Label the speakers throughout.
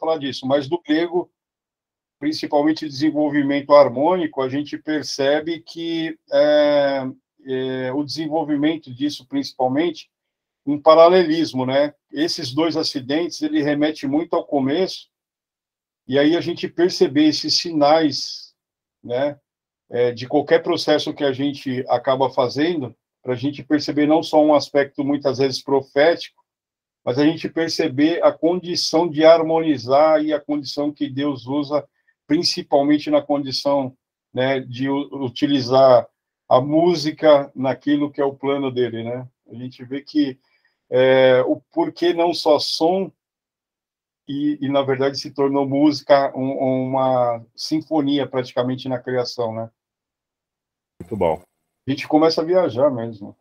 Speaker 1: falar disso, mas do grego, principalmente desenvolvimento harmônico, a gente percebe que o desenvolvimento disso, principalmente, um paralelismo, né? Esses dois acidentes, ele remete muito ao começo, e aí a gente perceber esses sinais, né, de qualquer processo que a gente acaba fazendo, para a gente perceber não só um aspecto muitas vezes profético, mas a gente perceber a condição de harmonizar e a condição que Deus usa, principalmente na condição, né, de utilizar a música naquilo que é o plano dele, né? A gente vê que o porquê não só som na verdade se tornou música, uma sinfonia praticamente na criação, né?
Speaker 2: Muito bom.
Speaker 1: A gente começa a viajar mesmo.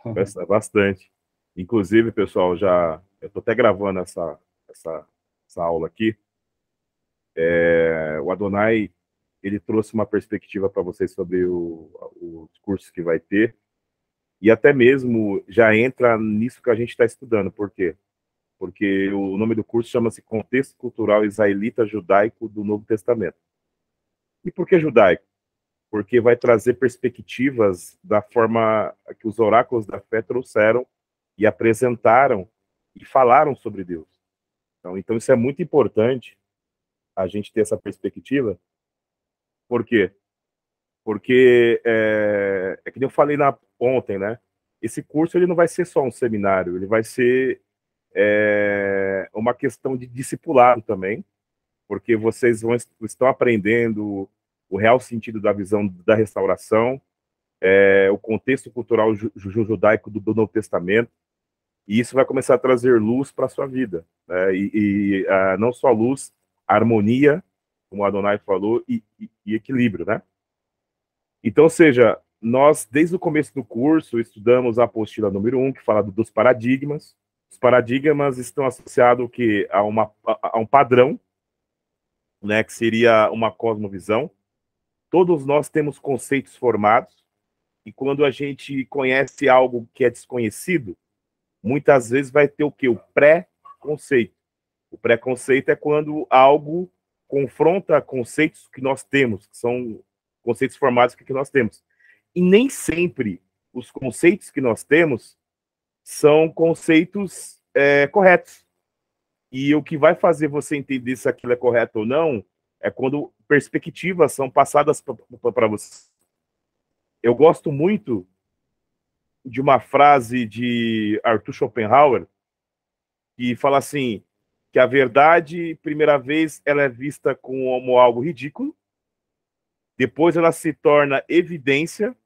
Speaker 2: Bastante. Inclusive, pessoal, eu estou até gravando essa aula aqui. O Adonai, ele trouxe uma perspectiva para vocês sobre os cursos que vai ter, e até mesmo já entra nisso que a gente está estudando. Por quê? Porque o nome do curso chama-se Contexto Cultural Israelita Judaico do Novo Testamento. E por que judaico? Porque vai trazer perspectivas da forma que os oráculos da fé trouxeram e apresentaram e falaram sobre Deus. Então isso é muito importante, a gente ter essa perspectiva. Por quê? Porque é que eu falei ontem, né? Esse curso ele não vai ser só um seminário, ele vai ser uma questão de discipulado também, porque vocês estão aprendendo o real sentido da visão da restauração, o contexto cultural judaico do Novo Testamento, e isso vai começar a trazer luz para a sua vida, né? Não só luz, harmonia, como o Adonai falou, e equilíbrio, né? Então, ou seja, nós, desde o começo do curso, estudamos a apostila número 1, que fala dos paradigmas. Os paradigmas estão associados a um padrão, né, que seria uma cosmovisão. Todos nós temos conceitos formados, e quando a gente conhece algo que é desconhecido, muitas vezes vai ter o quê? O pré-conceito. O pré-conceito é quando algo confronta conceitos que nós temos, que são conceitos formados que nós temos. E nem sempre os conceitos que nós temos são conceitos corretos. E o que vai fazer você entender se aquilo é correto ou não é quando perspectivas são passadas para você. Eu gosto muito de uma frase de Arthur Schopenhauer, que fala assim, que a verdade, primeira vez, ela é vista como algo ridículo, depois ela se torna evidência,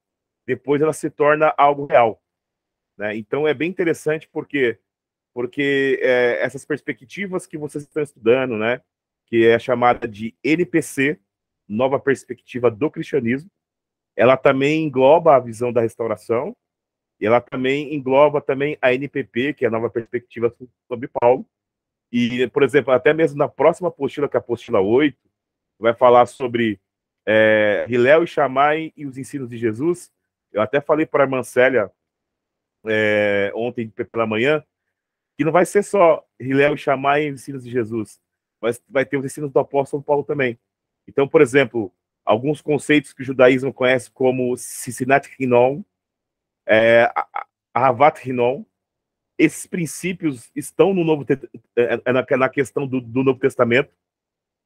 Speaker 2: depois ela se torna algo real, né? Então é bem interessante porque essas perspectivas que vocês estão estudando, né, que é chamada de NPC, Nova Perspectiva do Cristianismo, ela também engloba a visão da restauração, e ela também engloba também a NPP, que é a Nova Perspectiva sobre Paulo. E, por exemplo, até mesmo na próxima apostila, que é a apostila 8, vai falar sobre Hillel e Shammai e os ensinos de Jesus. Eu até falei para a irmã Célia ontem pela manhã, que não vai ser só Hillel e Shammai e os ensinos de Jesus, mas vai ter os ensinos do apóstolo Paulo também. Então, por exemplo, alguns conceitos que o judaísmo conhece como Cincinnati Rinon, Ahavat Rinon, esses princípios estão no na questão do Novo Testamento,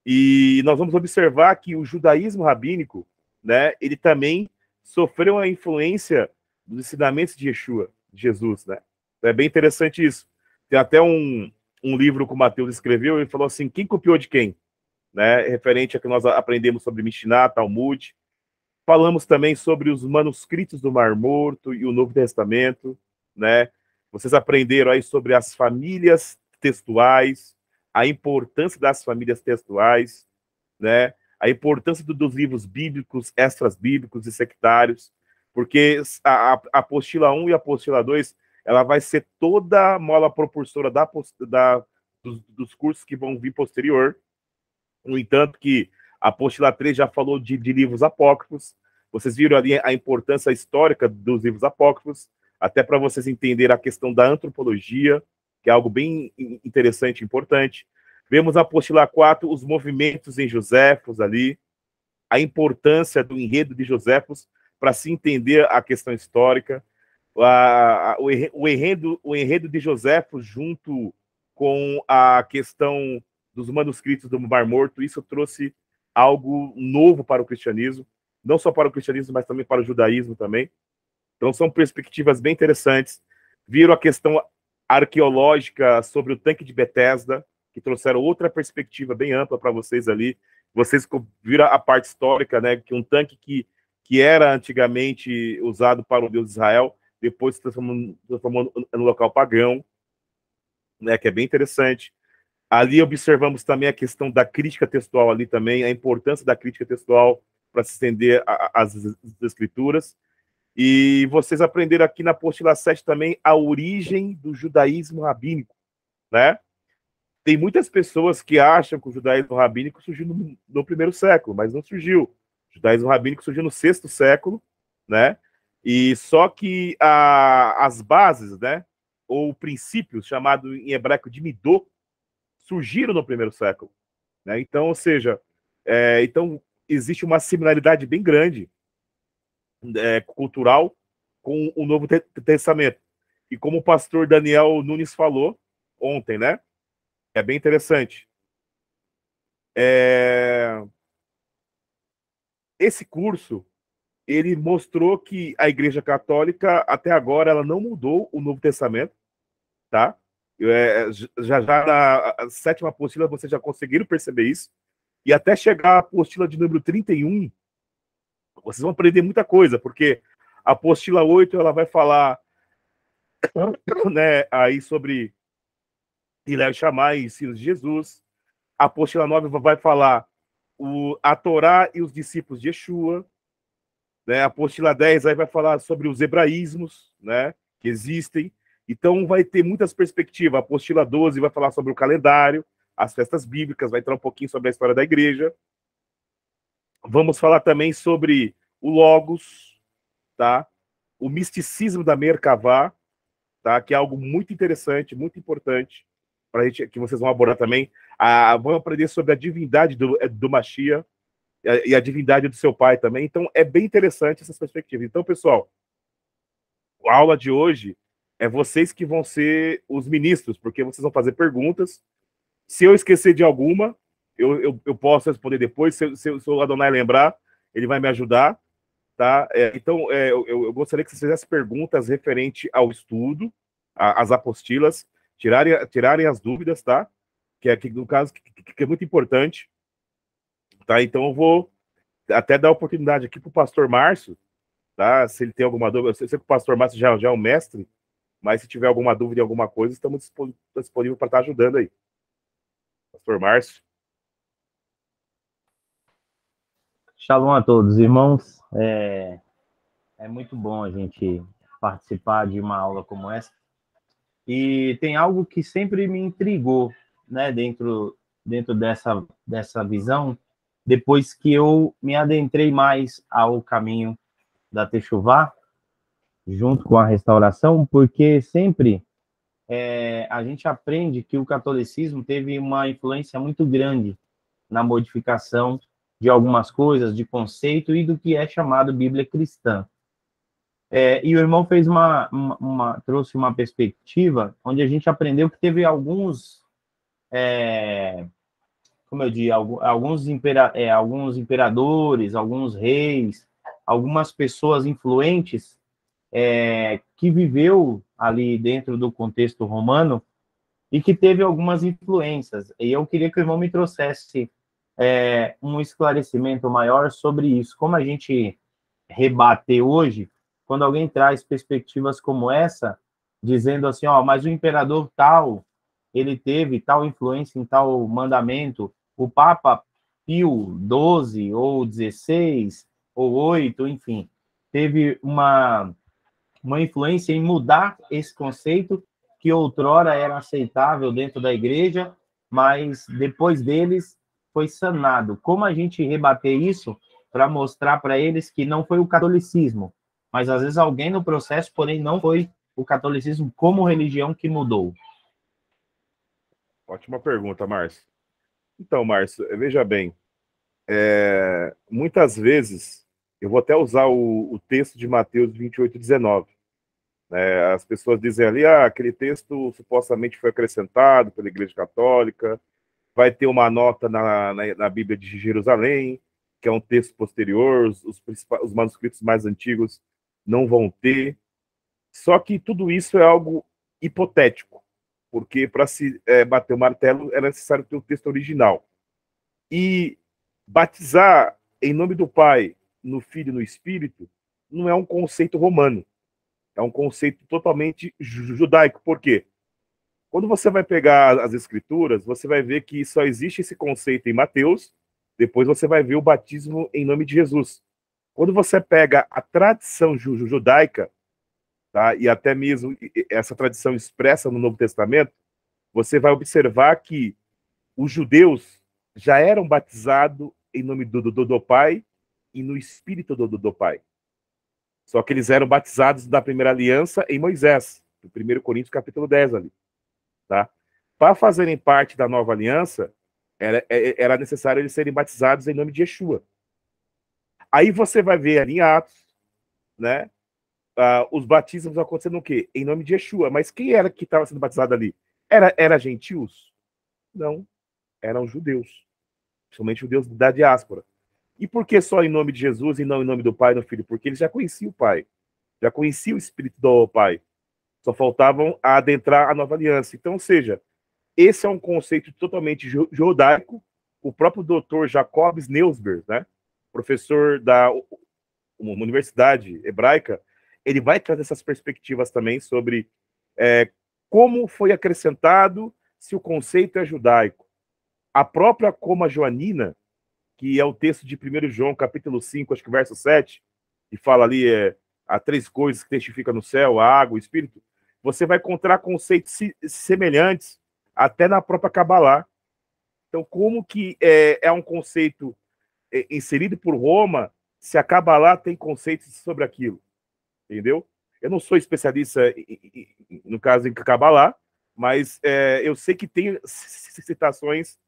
Speaker 2: e nós vamos observar que o judaísmo rabínico, né, ele também sofreu a influência dos ensinamentos de Yeshua, de Jesus, né? Então é bem interessante isso. Tem até um livro que o Mateus escreveu, ele falou assim, quem copiou de quem? Né? Referente a que nós aprendemos sobre Mishnah, Talmud. Falamos também sobre os manuscritos do Mar Morto e o Novo Testamento, né? Vocês aprenderam aí sobre as famílias textuais, a importância das famílias textuais, né? A importância dos livros bíblicos, extras bíblicos e sectários, porque a apostila 1 e a apostila 2, ela vai ser toda a mola propulsora dos cursos que vão vir posterior. No entanto, que a apostila 3 já falou de livros apócrifos. Vocês viram ali a importância histórica dos livros apócrifos, até para vocês entenderem a questão da antropologia, que é algo bem interessante e importante. Vemos a apostila 4, os movimentos em Joséfos ali, a importância do enredo de Joséfos para se entender a questão histórica, o enredo de Joséfos junto com a questão dos manuscritos do Mar Morto, isso trouxe algo novo para o cristianismo, não só para o cristianismo, mas também para o judaísmo também. Então são perspectivas bem interessantes. Viram a questão arqueológica sobre o tanque de Betesda, que trouxeram outra perspectiva bem ampla para vocês ali. Vocês viram a parte histórica, né, que um tanque que era antigamente usado para o Deus de Israel, depois se transformou no local pagão, né, que é bem interessante. Ali observamos também a questão da crítica textual ali também, a importância da crítica textual para se estender às escrituras. E vocês aprenderam aqui na apostila 7 também a origem do judaísmo rabínico, né? Tem muitas pessoas que acham que o judaísmo rabínico surgiu no primeiro século, mas não surgiu. O judaísmo rabínico surgiu no sexto século, né? E só que as bases, né, ou princípios, chamado em hebraico de midot, surgiram no primeiro século, né? Então, ou seja, então existe uma similaridade bem grande cultural com o Novo Testamento. E como o pastor Daniel Nunes falou ontem, né? É bem interessante. Esse curso, ele mostrou que a Igreja Católica, até agora, ela não mudou o Novo Testamento, tá? Já na sétima apostila, vocês já conseguiram perceber isso. E até chegar à apostila de número 31, vocês vão aprender muita coisa, porque a apostila 8, ela vai falar, né, aí sobre Hilel Shammai e ensinos de Jesus. A apostila 9 vai falar a Torá e os discípulos de Yeshua. Né? A apostila 10 aí vai falar sobre os hebraísmos, né, que existem. Então vai ter muitas perspectivas. A apostila 12 vai falar sobre o calendário, as festas bíblicas, vai entrar um pouquinho sobre a história da igreja. Vamos falar também sobre o Logos, tá? O misticismo da Merkavá, tá? Que é algo muito interessante, muito importante, para a gente, que vocês vão abordar também. Vamos aprender sobre a divindade do Mashiach e a divindade do seu pai também. Então, é bem interessante essas perspectivas. Então, pessoal, a aula de hoje é vocês que vão ser os ministros, porque vocês vão fazer perguntas. Se eu esquecer de alguma, eu posso responder depois. Se o Adonai lembrar, ele vai me ajudar, tá? Então, eu gostaria que vocês fizessem perguntas referente ao estudo, às apostilas, tirarem as dúvidas, tá? Que no caso, que é muito importante, tá? Então, eu vou até dar a oportunidade aqui para o pastor Márcio, tá? Se ele tem alguma dúvida, eu sei que o pastor Márcio já é um mestre, mas se tiver alguma dúvida em alguma coisa, estamos disponíveis para estar ajudando aí. Pastor Márcio.
Speaker 3: Shalom a todos, irmãos. É muito bom a gente participar de uma aula como essa. E tem algo que sempre me intrigou, né, dentro dessa visão, depois que eu me adentrei mais ao caminho da Techuvá, junto com a restauração, porque sempre a gente aprende que o catolicismo teve uma influência muito grande na modificação de algumas coisas, de conceito e do que é chamado Bíblia cristã. E o irmão fez trouxe uma perspectiva onde a gente aprendeu que teve alguns, como eu digo, alguns imperadores, alguns reis, algumas pessoas influentes que viveu ali dentro do contexto romano e que teve algumas influências. E eu queria que o irmão me trouxesse um esclarecimento maior sobre isso. Como a gente rebater hoje, quando alguém traz perspectivas como essa, dizendo assim, mas o imperador tal, ele teve tal influência em tal mandamento, o Papa Pio XII, ou XVI, ou 8, enfim, teve uma influência em mudar esse conceito que outrora era aceitável dentro da igreja, mas depois deles foi sanado. Como a gente rebater isso para mostrar para eles que não foi o catolicismo, mas às vezes alguém no processo, porém não foi o catolicismo como religião que mudou?
Speaker 2: Ótima pergunta, Márcio. Então, Márcio, veja bem, muitas vezes, eu vou até usar o texto de Mateus 28:19. As pessoas dizem ali, aquele texto supostamente foi acrescentado pela Igreja Católica, vai ter uma nota na Bíblia de Jerusalém, que é um texto posterior, os manuscritos mais antigos não vão ter. Só que tudo isso é algo hipotético, porque para se bater o martelo é necessário ter o texto original. E batizar em nome do Pai, no Filho e no Espírito não é um conceito romano, é um conceito totalmente judaico. Por quê? Quando você vai pegar as Escrituras, você vai ver que só existe esse conceito em Mateus, depois você vai ver o batismo em nome de Jesus. Quando você pega a tradição judaica, tá, e até mesmo essa tradição expressa no Novo Testamento, você vai observar que os judeus já eram batizados em nome do Pai e no Espírito do Pai. Só que eles eram batizados da primeira aliança em Moisés, no 1 Coríntios capítulo 10 ali. Tá? Para fazerem parte da nova aliança, era necessário eles serem batizados em nome de Yeshua. Aí você vai ver ali em Atos, né, os batismos acontecendo o quê? Em nome de Yeshua. Mas quem era que estava sendo batizado ali? Era gentios? Não, eram judeus. Principalmente judeus da diáspora. E por que só em nome de Jesus e não em nome do Pai e do Filho? Porque eles já conheciam o Pai, já conheciam o Espírito do Pai. Só faltavam adentrar a nova aliança. Então, ou seja, esse é um conceito totalmente judaico. O próprio doutor Jacobs Neusberg, né, professor da uma universidade hebraica, ele vai trazer essas perspectivas também sobre como foi acrescentado, se o conceito é judaico. A própria Coma Joanina, que é o texto de 1 João, capítulo 5, acho que verso 7, que fala ali, há três coisas que testificam no céu, a água, o Espírito, você vai encontrar conceitos semelhantes até na própria Kabbalah. Então, como que é um conceito inserido por Roma, se a Kabbalah tem conceitos sobre aquilo? Entendeu? Eu não sou especialista, no caso, em Kabbalah, mas eu sei que tem citações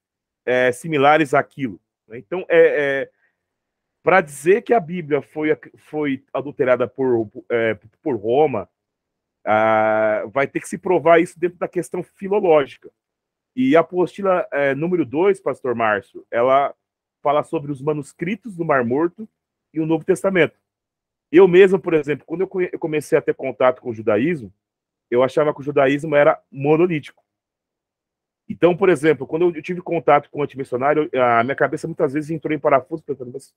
Speaker 2: similares àquilo. Então, para dizer que a Bíblia foi adulterada por Roma, vai ter que se provar isso dentro da questão filológica. E a apostila número 2, pastor Márcio, ela fala sobre os manuscritos do Mar Morto e o Novo Testamento. Eu mesmo, por exemplo, quando eu comecei a ter contato com o judaísmo, eu achava que o judaísmo era monolítico. Então, por exemplo, quando eu tive contato com o antimissionário, a minha cabeça muitas vezes entrou em parafuso, pensando, mas,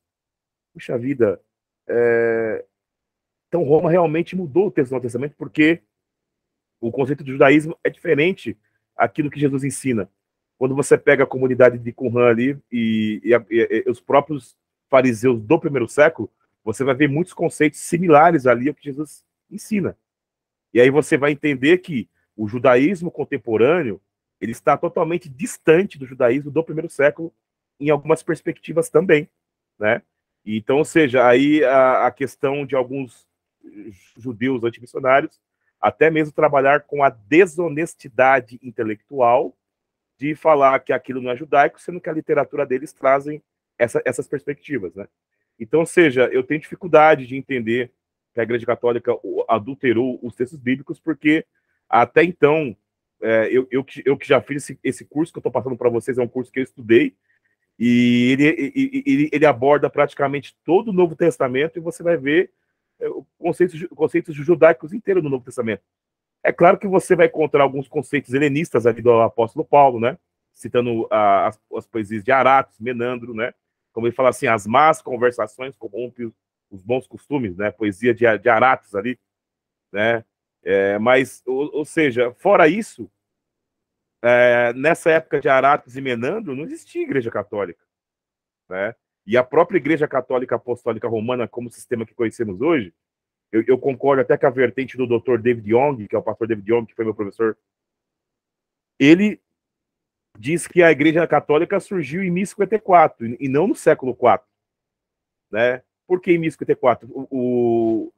Speaker 2: puxa vida, então Roma realmente mudou o texto do Novo Testamento, porque o conceito de judaísmo é diferente daquilo que Jesus ensina. Quando você pega a comunidade de Qumran ali e os próprios fariseus do primeiro século, você vai ver muitos conceitos similares ali ao que Jesus ensina. E aí você vai entender que o judaísmo contemporâneo ele está totalmente distante do judaísmo do primeiro século em algumas perspectivas também, né? Então, ou seja, aí a questão de alguns judeus antimissionários até mesmo trabalhar com a desonestidade intelectual de falar que aquilo não é judaico, sendo que a literatura deles trazem essas perspectivas, né? Então, ou seja, eu tenho dificuldade de entender que a Igreja Católica adulterou os textos bíblicos, porque até então, eu que já fiz esse curso que eu estou passando para vocês, é um curso que eu estudei, e ele aborda praticamente todo o Novo Testamento, e você vai ver conceitos judaicos inteiros no Novo Testamento. É claro que você vai encontrar alguns conceitos helenistas ali do apóstolo Paulo, né? Citando as poesias de Aratos, Menandro, né? Como ele fala assim, as más conversações corrompem os bons costumes, né? Poesia de Aratos ali, né? Mas, ou seja, fora isso, nessa época de Aratos e Menandro, não existia igreja católica, né? E a própria Igreja Católica Apostólica Romana, como sistema que conhecemos hoje, eu concordo até com a vertente do Dr. David Young, que é o pastor David Young, que foi meu professor. Ele diz que a Igreja Católica surgiu em 1054 e não no século IV, né? Por que em 1054? O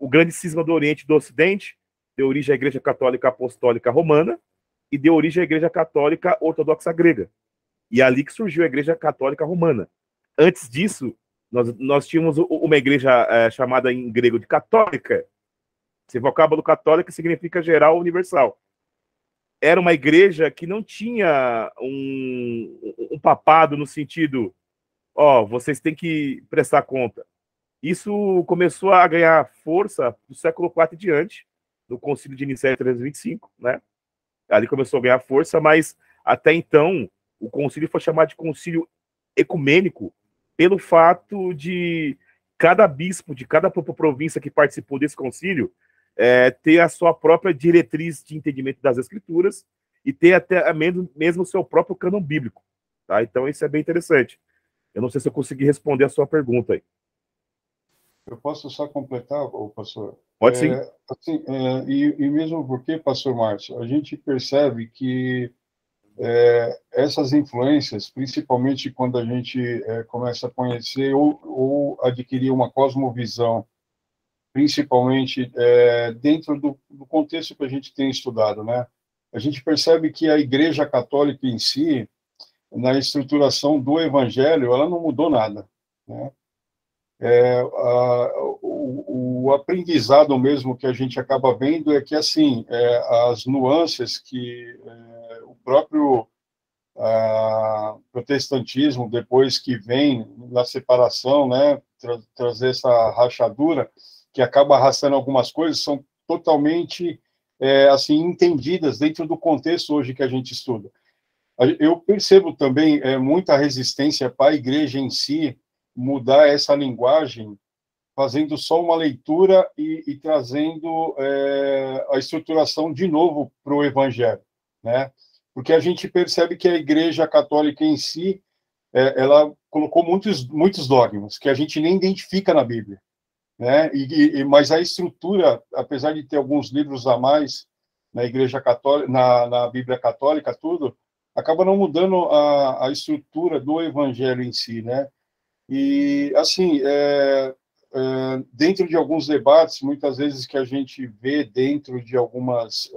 Speaker 2: grande cisma do Oriente e do Ocidente deu origem à Igreja Católica Apostólica Romana e deu origem à Igreja Católica Ortodoxa Grega. E é ali que surgiu a Igreja Católica Romana. Antes disso, nós tínhamos uma igreja chamada em grego de católica. Esse vocábulo católica significa geral, universal. Era uma igreja que não tinha um papado no sentido, vocês têm que prestar conta. Isso começou a ganhar força no século IV e diante, no Concílio de Nicéia 325, né? Ali começou a ganhar força, mas até então o concílio foi chamado de concílio ecumênico pelo fato de cada bispo de cada província que participou desse concílio ter a sua própria diretriz de entendimento das escrituras e ter até mesmo o seu próprio cânon bíblico. Tá? Então isso é bem interessante. Eu não sei se eu consegui responder a sua pergunta aí.
Speaker 1: Eu posso só completar, pastor?
Speaker 2: Pode sim.
Speaker 1: Assim, e mesmo porque, pastor Márcio, a gente percebe que essas influências, principalmente quando a gente começa a conhecer ou adquirir uma cosmovisão, principalmente dentro do contexto que a gente tem estudado, né? A gente percebe que a Igreja Católica em si, na estruturação do Evangelho, ela não mudou nada, né? O aprendizado mesmo que a gente acaba vendo é que, assim, as nuances que o próprio protestantismo, depois que vem na separação, né, trazer essa rachadura, que acaba arrastando algumas coisas, são totalmente, assim, entendidas dentro do contexto hoje que a gente estuda. Eu percebo também muita resistência para a igreja em si mudar essa linguagem, fazendo só uma leitura e trazendo a estruturação de novo para o Evangelho, né? Porque a gente percebe que a Igreja Católica em si, ela colocou muitos dogmas que a gente nem identifica na Bíblia, né? Mas a estrutura, apesar de ter alguns livros a mais na Igreja Católica, na Bíblia Católica, tudo, acaba não mudando a estrutura do Evangelho em si, né? E, assim, dentro de alguns debates, muitas vezes que a gente vê dentro de algumas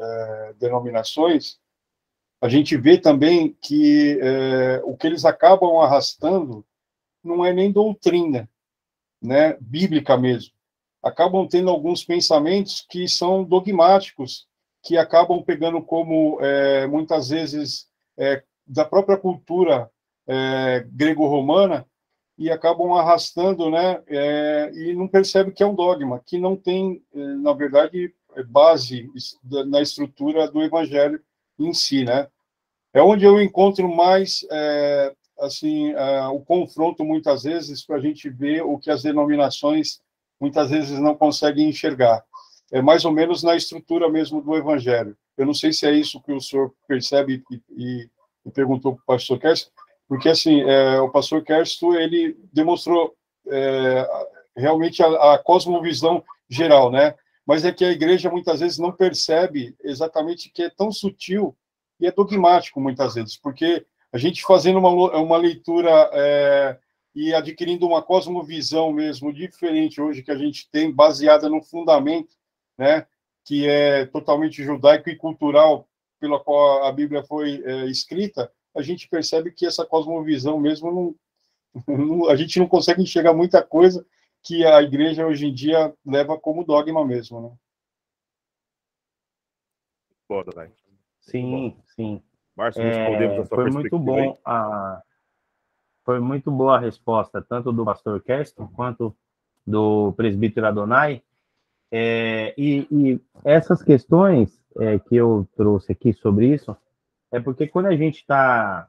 Speaker 1: denominações, a gente vê também que o que eles acabam arrastando não é nem doutrina, né, bíblica mesmo. Acabam tendo alguns pensamentos que são dogmáticos, que acabam pegando como, muitas vezes, da própria cultura grego-romana, e acabam arrastando, né, e não percebe que é um dogma, que não tem, na verdade, base na estrutura do Evangelho em si, né? É onde eu encontro mais, assim, o confronto, muitas vezes, para a gente ver o que as denominações, muitas vezes, não conseguem enxergar. É mais ou menos na estrutura mesmo do Evangelho. Eu não sei se é isso que o senhor percebe e perguntou para o pastor Kersten, porque, assim, o pastor Kersten, ele demonstrou realmente a cosmovisão geral, né? Mas é que a igreja, muitas vezes, não percebe exatamente que é tão sutil e é dogmático, muitas vezes, porque a gente fazendo uma leitura e adquirindo uma cosmovisão mesmo diferente hoje que a gente tem, baseada no fundamento, né, que é totalmente judaico e cultural, pela qual a Bíblia foi escrita, a gente percebe que essa cosmovisão mesmo, a gente não consegue enxergar muita coisa que a igreja hoje em dia leva como dogma mesmo, né?
Speaker 2: Bora, né?
Speaker 3: Sim, sim.
Speaker 2: Márcio, respondemos a sua
Speaker 3: Foi
Speaker 2: perspectiva
Speaker 3: muito bom
Speaker 2: aí?
Speaker 3: foi muito boa a resposta, tanto do pastor Kersten quanto do presbítero Adonai. E essas questões que eu trouxe aqui sobre isso, é porque quando a gente está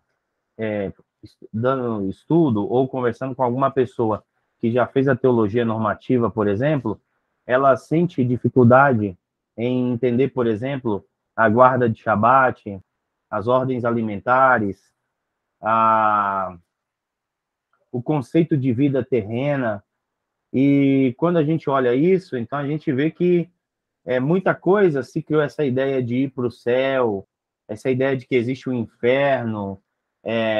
Speaker 3: dando estudo ou conversando com alguma pessoa que já fez a teologia normativa, por exemplo, ela sente dificuldade em entender, por exemplo, a guarda de Shabat, as ordens alimentares, o conceito de vida terrena. E quando a gente olha isso, então a gente vê que muita coisa se criou essa ideia de ir para o céu, essa ideia de que existe um inferno,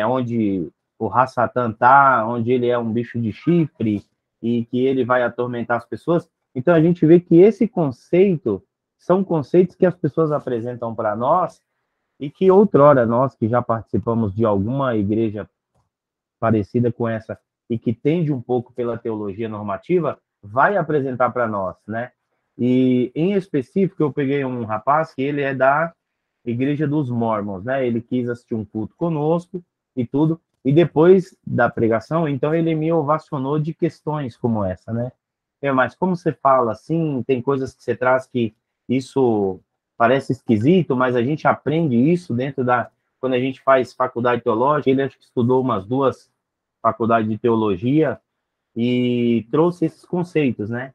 Speaker 3: onde o Ra-Satã está, onde ele é um bicho de chifre e que ele vai atormentar as pessoas. Então a gente vê que esse conceito são conceitos que as pessoas apresentam para nós e que outrora nós que já participamos de alguma igreja parecida com essa e que tende um pouco pela teologia normativa, vai apresentar para nós, né? E, em específico, eu peguei um rapaz que ele é da Igreja dos Mormons, né? Ele quis assistir um culto conosco e tudo, e depois da pregação, então ele me ovacionou de questões como essa, né? Mas como você fala assim, tem coisas que você traz que isso parece esquisito, mas a gente aprende isso dentro da... Quando a gente faz faculdade teológica, ele acho que estudou umas 2 faculdades de teologia e trouxe esses conceitos, né?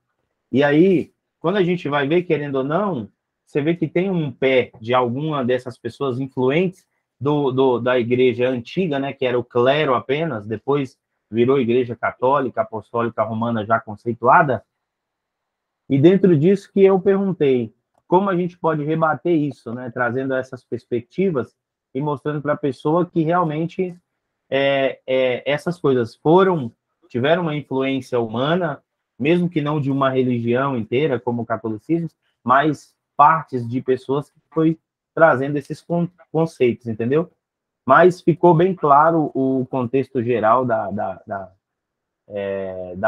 Speaker 3: E aí, quando a gente vai ver, querendo ou não, você vê que tem um pé de alguma dessas pessoas influentes da igreja antiga, né, que era o clero apenas, depois virou igreja católica, apostólica romana já conceituada, e dentro disso que eu perguntei, como a gente pode rebater isso, né, trazendo essas perspectivas e mostrando para a pessoa que realmente essas coisas tiveram uma influência humana, mesmo que não de uma religião inteira, como o catolicismo, mas partes de pessoas que foi trazendo esses conceitos, entendeu? Mas ficou bem claro o contexto geral da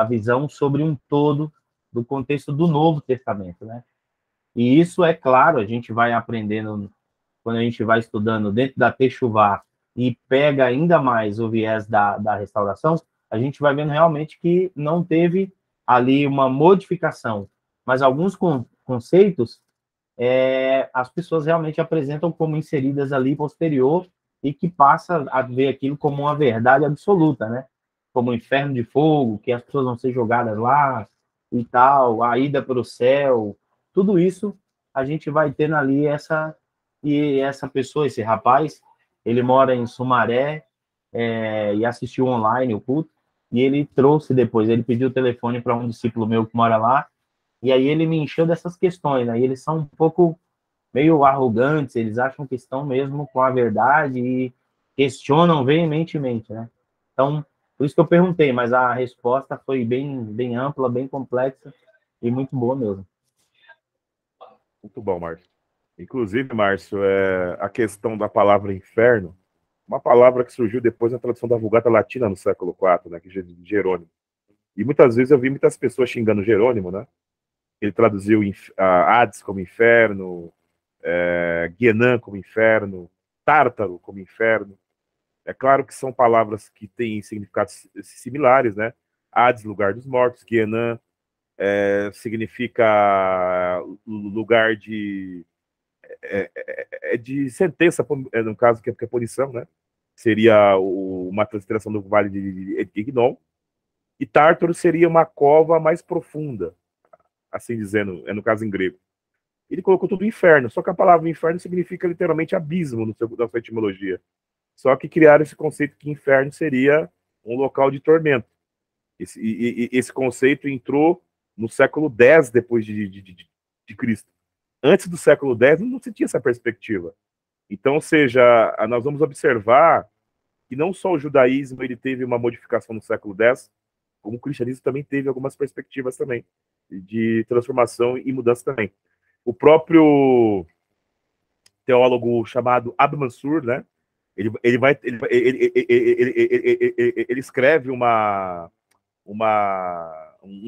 Speaker 3: visão sobre um todo do contexto do Novo Testamento, né? E isso, é claro, a gente vai aprendendo quando a gente vai estudando dentro da Techuvá e pega ainda mais o viés da restauração, a gente vai vendo realmente que não teve ali uma modificação, mas alguns conceitos as pessoas realmente apresentam como inseridas ali posterior e que passa a ver aquilo como uma verdade absoluta, né? Como o inferno de fogo, que as pessoas vão ser jogadas lá e tal, a ida para o céu, tudo isso a gente vai tendo ali essa pessoa, esse rapaz, ele mora em Sumaré e assistiu online o culto, e ele trouxe depois, ele pediu o telefone para um discípulo meu que mora lá, e aí ele me encheu dessas questões, né? E eles são um pouco meio arrogantes, eles acham que estão mesmo com a verdade e questionam veementemente, né? Então, por isso que eu perguntei, mas a resposta foi bem ampla, bem complexa e muito boa mesmo.
Speaker 2: Muito bom, Márcio. Inclusive, Márcio, a questão da palavra inferno, uma palavra que surgiu depois na tradução da Vulgata Latina no século IV, né, que é de Jerônimo. E muitas vezes eu vi muitas pessoas xingando Jerônimo, né? Ele traduziu Hades como inferno, Guianã como inferno, Tártaro como inferno. É claro que são palavras que têm significados similares, né? Hades, lugar dos mortos, Guianã significa lugar de sentença, no caso, que é punição, né? Seria uma transliteração do Vale de Ignon. E Tártaro seria uma cova mais profunda, assim dizendo, no caso em grego. Ele colocou tudo inferno, só que a palavra inferno significa literalmente abismo na sua etimologia. Só que criaram esse conceito que inferno seria um local de tormento. Esse conceito entrou no século X depois de Cristo. Antes do século X não se tinha essa perspectiva. Então, ou seja, nós vamos observar que não só o judaísmo ele teve uma modificação no século X, como o cristianismo também teve algumas perspectivas também de transformação e mudança também. O próprio teólogo chamado Abd Mansur, né? Ele escreve um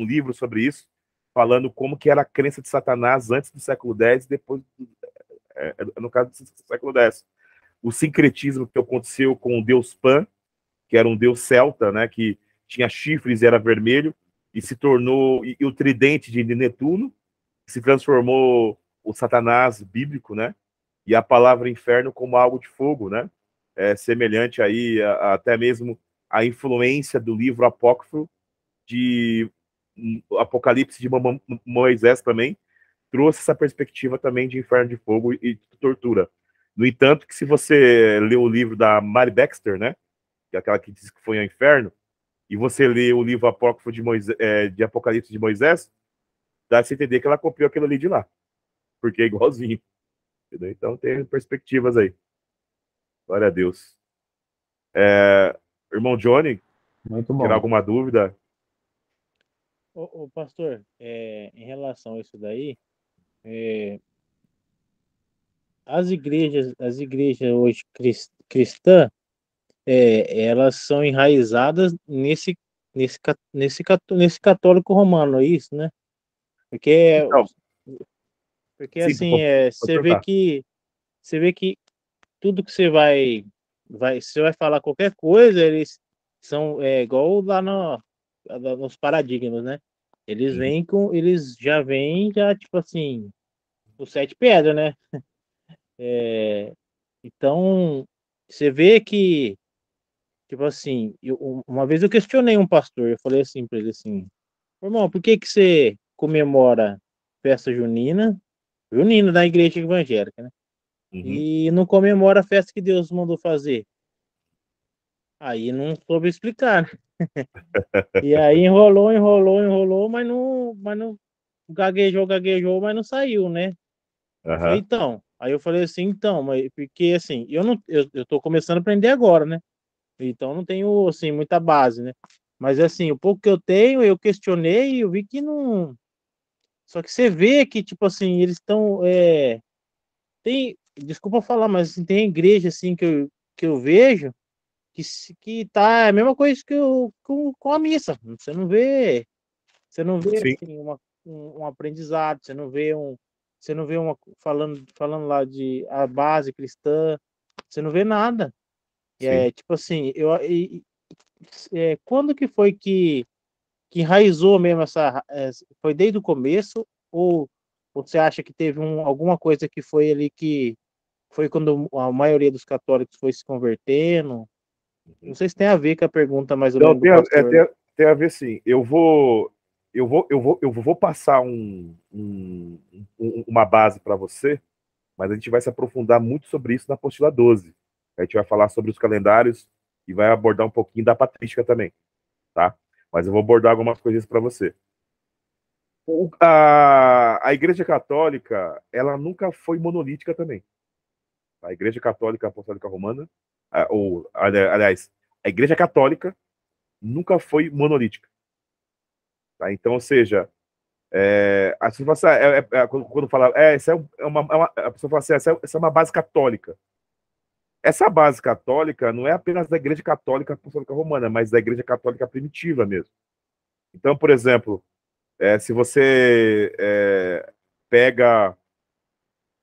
Speaker 2: livro sobre isso, falando como que era a crença de Satanás antes do século X e depois, no caso do século X. O sincretismo que aconteceu com o deus Pan, que era um deus celta, né, que tinha chifres e era vermelho, e se tornou, e o tridente de Netuno, se transformou o Satanás bíblico, né, e a palavra inferno como algo de fogo, né, semelhante aí até mesmo a influência do livro apócrifo de Apocalipse de Moisés também, trouxe essa perspectiva também de inferno de fogo e de tortura. No entanto, que se você lê o livro da Mary Baxter, né, que é aquela que diz que foi ao inferno, e você lê o livro apócrifo de Apocalipse de Moisés, dá a se entender que ela copiou aquilo ali de lá, porque é igualzinho. Entendeu? Então tem perspectivas aí. Glória a Deus. Irmão Johnny,
Speaker 3: Muito
Speaker 2: tirar
Speaker 3: bom.
Speaker 2: alguma dúvida?
Speaker 4: Ô, pastor, em relação a isso daí, as igrejas hoje cristãs, elas são enraizadas nesse católico romano, é isso, né? Porque,
Speaker 2: Então,
Speaker 4: porque
Speaker 2: sim,
Speaker 4: assim,
Speaker 2: pode perguntar.
Speaker 4: você vê que tudo que você vai falar qualquer coisa, eles são igual lá nos paradigmas, né?
Speaker 2: Uhum.
Speaker 4: Eles já vêm já tipo assim, os sete pedras, né? Então, você vê que tipo assim, uma vez eu questionei um pastor, eu falei assim para ele assim, irmão, por que que você comemora festa junina, junina da igreja evangélica, né?
Speaker 2: Uhum.
Speaker 4: E não comemora a festa que Deus mandou fazer? Aí não soube explicar, né? E aí enrolou, mas não gaguejou, mas não saiu, né? Eu falei,
Speaker 2: Aham.
Speaker 4: então, aí eu falei assim, então, mas porque assim, eu tô começando a aprender agora, né? Então não tenho assim muita base, né? Mas assim, o pouco que eu tenho, eu questionei e eu vi que não. Só que você vê que tipo assim, eles estão tem, desculpa falar, mas assim, tem igreja assim que eu vejo que tá a mesma coisa que com a missa. Você não vê
Speaker 2: Sim,
Speaker 4: assim um aprendizado, você não vê uma falando lá de a base cristã, você não vê nada.
Speaker 2: sim.
Speaker 4: Tipo assim, quando que foi que enraizou mesmo foi desde o começo ou você acha que teve alguma coisa que foi ali que foi quando a maioria dos católicos foi se convertendo? Não
Speaker 2: Uhum.
Speaker 4: sei se tem a ver com a pergunta mais ou
Speaker 2: Não,
Speaker 4: menos do pastor, né?
Speaker 2: tem a ver sim. Eu vou passar uma base para você, mas a gente vai se aprofundar muito sobre isso na apostila 12. A gente vai falar sobre os calendários e vai abordar um pouquinho da patrística também, tá? Mas eu vou abordar algumas coisas para você. A Igreja Católica, ela nunca foi monolítica também. A Igreja Católica Apostólica Romana, aliás, a Igreja Católica nunca foi monolítica. Tá? Então, ou seja, a pessoa fala assim, quando fala, a pessoa fala assim, essa é uma base católica. Essa base católica não é apenas da Igreja Católica Apostólica Romana, mas da Igreja Católica primitiva mesmo. Então, por exemplo, se você pega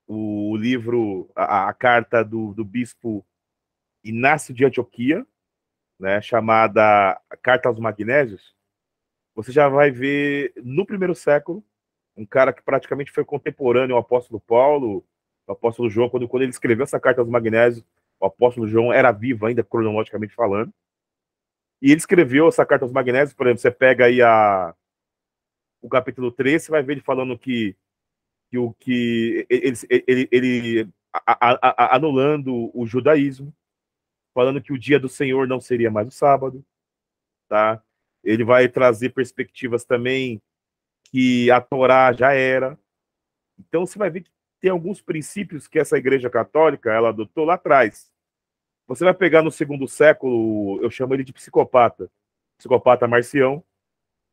Speaker 2: o livro, a carta do bispo Inácio de Antioquia, né, chamada Carta aos Magnésios, você já vai ver no primeiro século um cara que praticamente foi contemporâneo ao apóstolo Paulo, o apóstolo João, quando ele escreveu essa carta aos Magnésios, o apóstolo João era vivo ainda, cronologicamente falando, e ele escreveu essa carta aos Magnésios, por exemplo, você pega aí o capítulo 3, você vai ver ele falando que ele anulando o judaísmo, falando que o dia do Senhor não seria mais o sábado, tá? Ele vai trazer perspectivas também que a Torá já era. Então você vai ver que tem alguns princípios que essa Igreja Católica ela adotou lá atrás. Você vai pegar no segundo século, eu chamo ele de psicopata Marcião,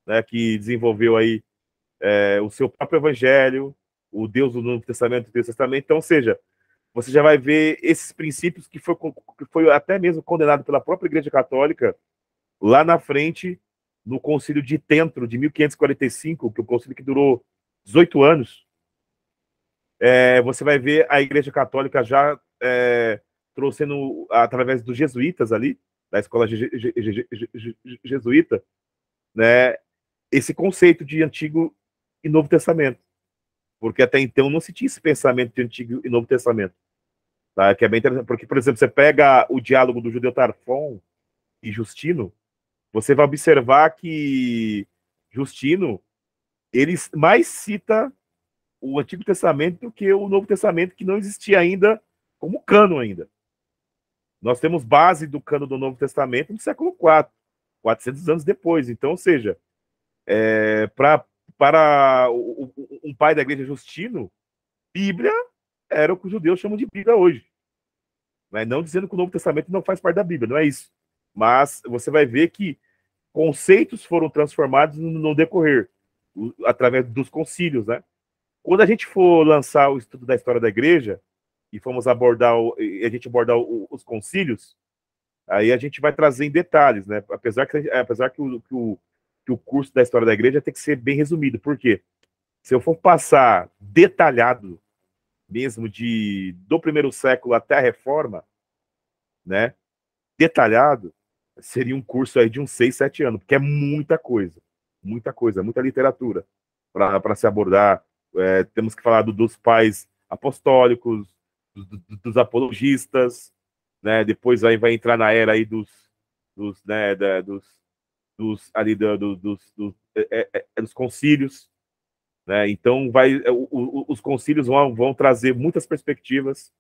Speaker 2: né, que desenvolveu aí o seu próprio evangelho, o Deus do Novo Testamento e do Deus do Testamento. Então, ou seja, você já vai ver esses princípios que foi até mesmo condenado pela própria Igreja Católica lá na frente, no Concílio de Trento, de 1545, que é o concílio que durou 18 anos. Você vai ver a Igreja Católica já trouxendo, através dos jesuítas ali, da escola jesuíta, né, esse conceito de Antigo e Novo Testamento. Porque até então não se tinha esse pensamento de Antigo e Novo Testamento. Tá? Que é bem interessante, porque, por exemplo, você pega o diálogo do judeu Tarfon e Justino, você vai observar que Justino ele mais cita o Antigo Testamento do que o Novo Testamento, que não existia ainda como cano ainda. Nós temos base do cano do Novo Testamento no século IV, 400 anos depois. Então, ou seja, para um pai da igreja Justino, Bíblia era o que os judeus chamam de Bíblia hoje. Não dizendo que o Novo Testamento não faz parte da Bíblia, não é isso. Mas você vai ver que conceitos foram transformados no decorrer, através dos concílios, né? Quando a gente for lançar o estudo da história da igreja, e fomos abordar, e a gente abordar os concílios, aí a gente vai trazer em detalhes, né? Apesar que o curso da história da igreja tem que ser bem resumido. Por quê? Se eu for passar detalhado, mesmo do primeiro século até a Reforma, né? Detalhado, seria um curso aí de uns 6, 7 anos, porque é muita coisa, muita literatura para se abordar. Temos que falar dos pais apostólicos, dos apologistas, né? Depois aí vai entrar na era aí dos concílios, né? Então os concílios vão trazer muitas perspectivas,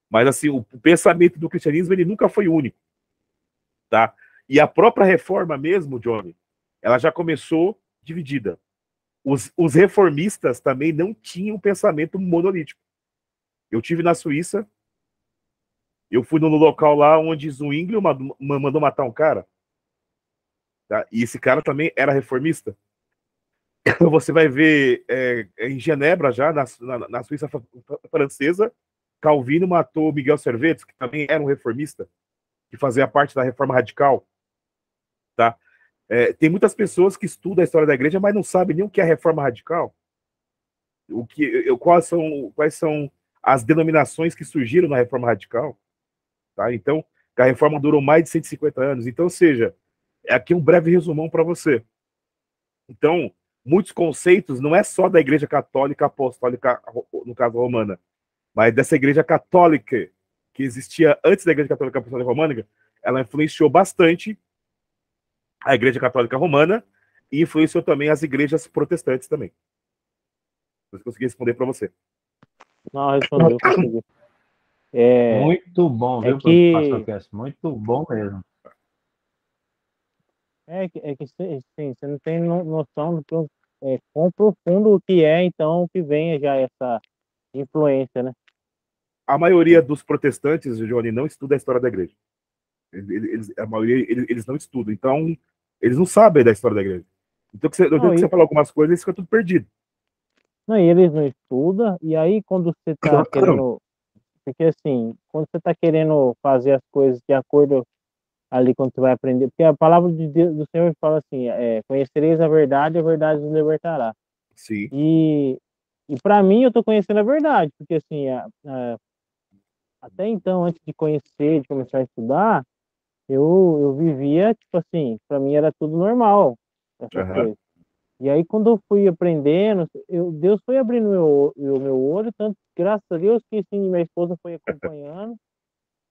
Speaker 2: mas assim o pensamento do cristianismo ele nunca foi único, tá? E a própria reforma mesmo, Johnny, ela já começou dividida. Os reformistas também não tinham um pensamento monolítico. Eu tive na Suíça, eu fui no local lá onde Zwingli mandou matar um cara, tá? E esse cara também era reformista. Você vai ver em Genebra, já na Suíça francesa, Calvino matou Miguel Servetos, que também era um reformista, que fazia parte da reforma radical, tá? Tem muitas pessoas que estudam a história da igreja, mas não sabem nem o que é a reforma radical. Quais são as denominações que surgiram na reforma radical, tá? Então, a reforma durou mais de 150 anos. Então, ou seja, aqui um breve resumão para você. Então, muitos conceitos não é só da igreja católica apostólica, no caso romana, mas dessa igreja católica que existia antes da igreja católica apostólica romana, ela influenciou bastante a igreja católica romana e influenciou também as igrejas protestantes também. Eu consegui responder para você.
Speaker 4: Não, respondeu, consegui.
Speaker 3: Muito bom, viu, Pastor Kess? Muito bom mesmo.
Speaker 4: Sim, você não tem noção do quão profundo o que é, então, que venha já essa influência, né?
Speaker 2: A maioria dos protestantes, Johnny, não estuda a história da igreja. A maioria, eles não estudam. Então, eles não sabem da história da igreja. Então, que você fala algumas coisas, eles ficam tudo perdido.
Speaker 4: Não, e eles não estudam, e aí quando você está querendo... Porque, assim, quando você está querendo fazer as coisas de acordo ali, quando você vai aprender... Porque a palavra de Deus, do Senhor fala assim, conhecereis a verdade os libertará.
Speaker 2: Sim.
Speaker 4: E para mim, eu estou conhecendo a verdade, porque, assim, até então, antes de conhecer, de começar a estudar, eu vivia, tipo assim, para mim era tudo normal, essas coisas. E aí, quando eu fui aprendendo, Deus foi abrindo meu olho, tanto, graças a Deus, que sim, minha esposa foi acompanhando.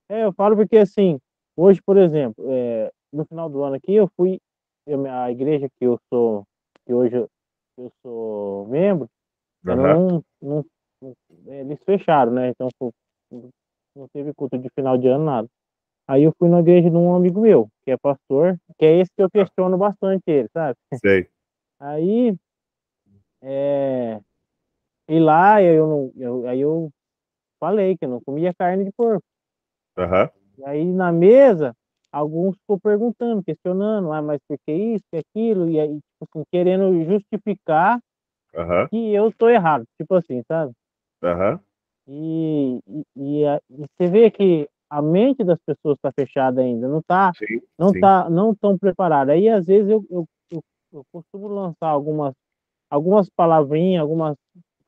Speaker 4: Eu falo porque, assim, hoje, por exemplo, no final do ano aqui, a igreja que hoje eu sou membro, eles fecharam, né? Então, não teve culto de final de ano, nada. Aí eu fui na igreja de um amigo meu, que é pastor, que é esse que eu questiono bastante ele, sabe?
Speaker 2: Sei.
Speaker 4: Aí, e lá aí eu falei que eu não comia carne de porco. E aí na mesa, alguns ficou perguntando, questionando, mas por que isso, que aquilo, e aí, tipo assim, querendo justificar que eu tô errado, tipo assim, sabe? E você vê que a mente das pessoas está fechada ainda, não tão preparada. Aí às vezes eu costumo lançar algumas palavrinhas, algumas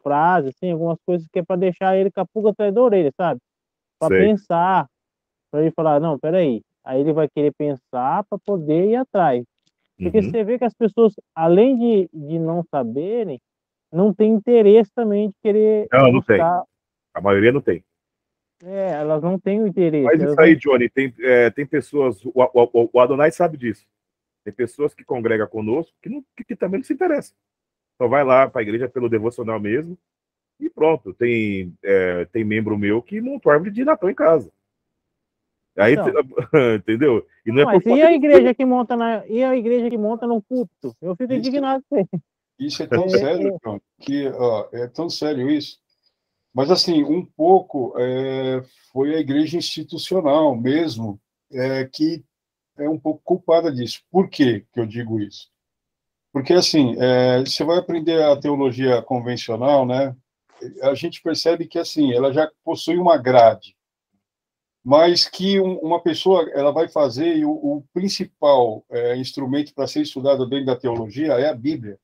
Speaker 4: frases, assim, algumas coisas que é para deixar ele com a pulga atrás da orelha, sabe? Para pensar, para ele falar, não, peraí. Aí ele vai querer pensar para poder ir atrás. Porque você vê que as pessoas, além de não saberem, não tem interesse também de querer
Speaker 2: não tem.
Speaker 4: buscar.
Speaker 2: A maioria não tem.
Speaker 4: Elas não têm o interesse.
Speaker 2: Mas isso aí, Johnny, tem pessoas, o Adonai sabe disso. Tem pessoas que congregam conosco que também não se interessam. Só vai lá para a igreja pelo devocional mesmo e pronto. Tem membro meu que montou árvore de Natal em casa. Aí,
Speaker 4: então,
Speaker 2: entendeu? E não
Speaker 4: mas e a igreja que monta no culto? Eu fico indignado com isso.
Speaker 1: Isso é tão sério, John, que é tão sério isso. Mas, assim, um pouco foi a igreja institucional mesmo que é um pouco culpada disso. Por quê que eu digo isso? Porque, assim, você vai aprender a teologia convencional, né? a gente percebe que, assim, ela já possui uma grade, mas que uma pessoa ela vai fazer, e o principal instrumento para ser estudado dentro da teologia é a Bíblia.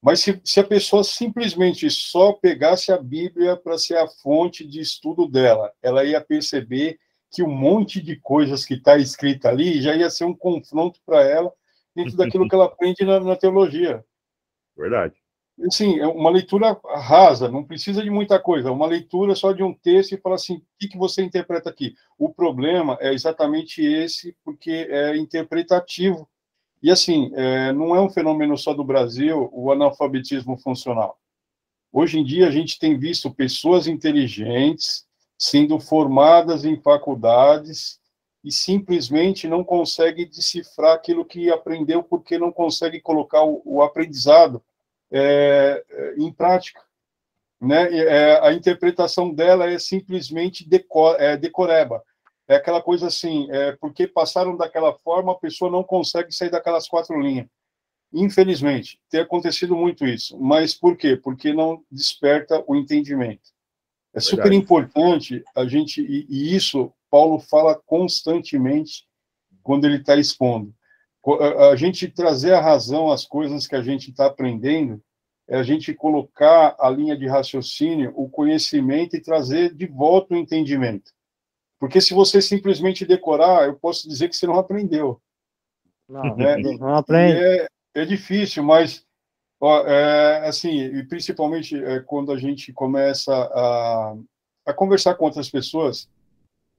Speaker 1: Mas se a pessoa simplesmente só pegasse a Bíblia para ser a fonte de estudo dela, ela ia perceber que um monte de coisas que está escrita ali já ia ser um confronto para ela dentro daquilo que ela aprende na teologia.
Speaker 2: Verdade.
Speaker 1: Assim, é uma leitura rasa, não precisa de muita coisa, uma leitura só de um texto e falar assim, o que você interpreta aqui? O problema é exatamente esse, porque é interpretativo. E, assim, não é um fenômeno só do Brasil, o analfabetismo funcional. Hoje em dia, a gente tem visto pessoas inteligentes sendo formadas em faculdades e simplesmente não consegue decifrar aquilo que aprendeu porque não consegue colocar o aprendizado em prática, né? A interpretação dela é simplesmente decoreba. É aquela coisa assim, porque passaram daquela forma, a pessoa não consegue sair daquelas 4 linhas. Infelizmente, tem acontecido muito isso. Mas por quê? Porque não desperta o entendimento. É super importante a gente, e isso Paulo fala constantemente quando ele está expondo. A gente trazer a razão às coisas que a gente está aprendendo, é a gente colocar a linha de raciocínio, o conhecimento e trazer de volta o entendimento. Porque se você simplesmente decorar, eu posso dizer que você não aprendeu.
Speaker 4: Não,
Speaker 1: Né?
Speaker 4: não aprende.
Speaker 1: É difícil, mas ó, assim, e principalmente quando a gente começa a conversar com outras pessoas,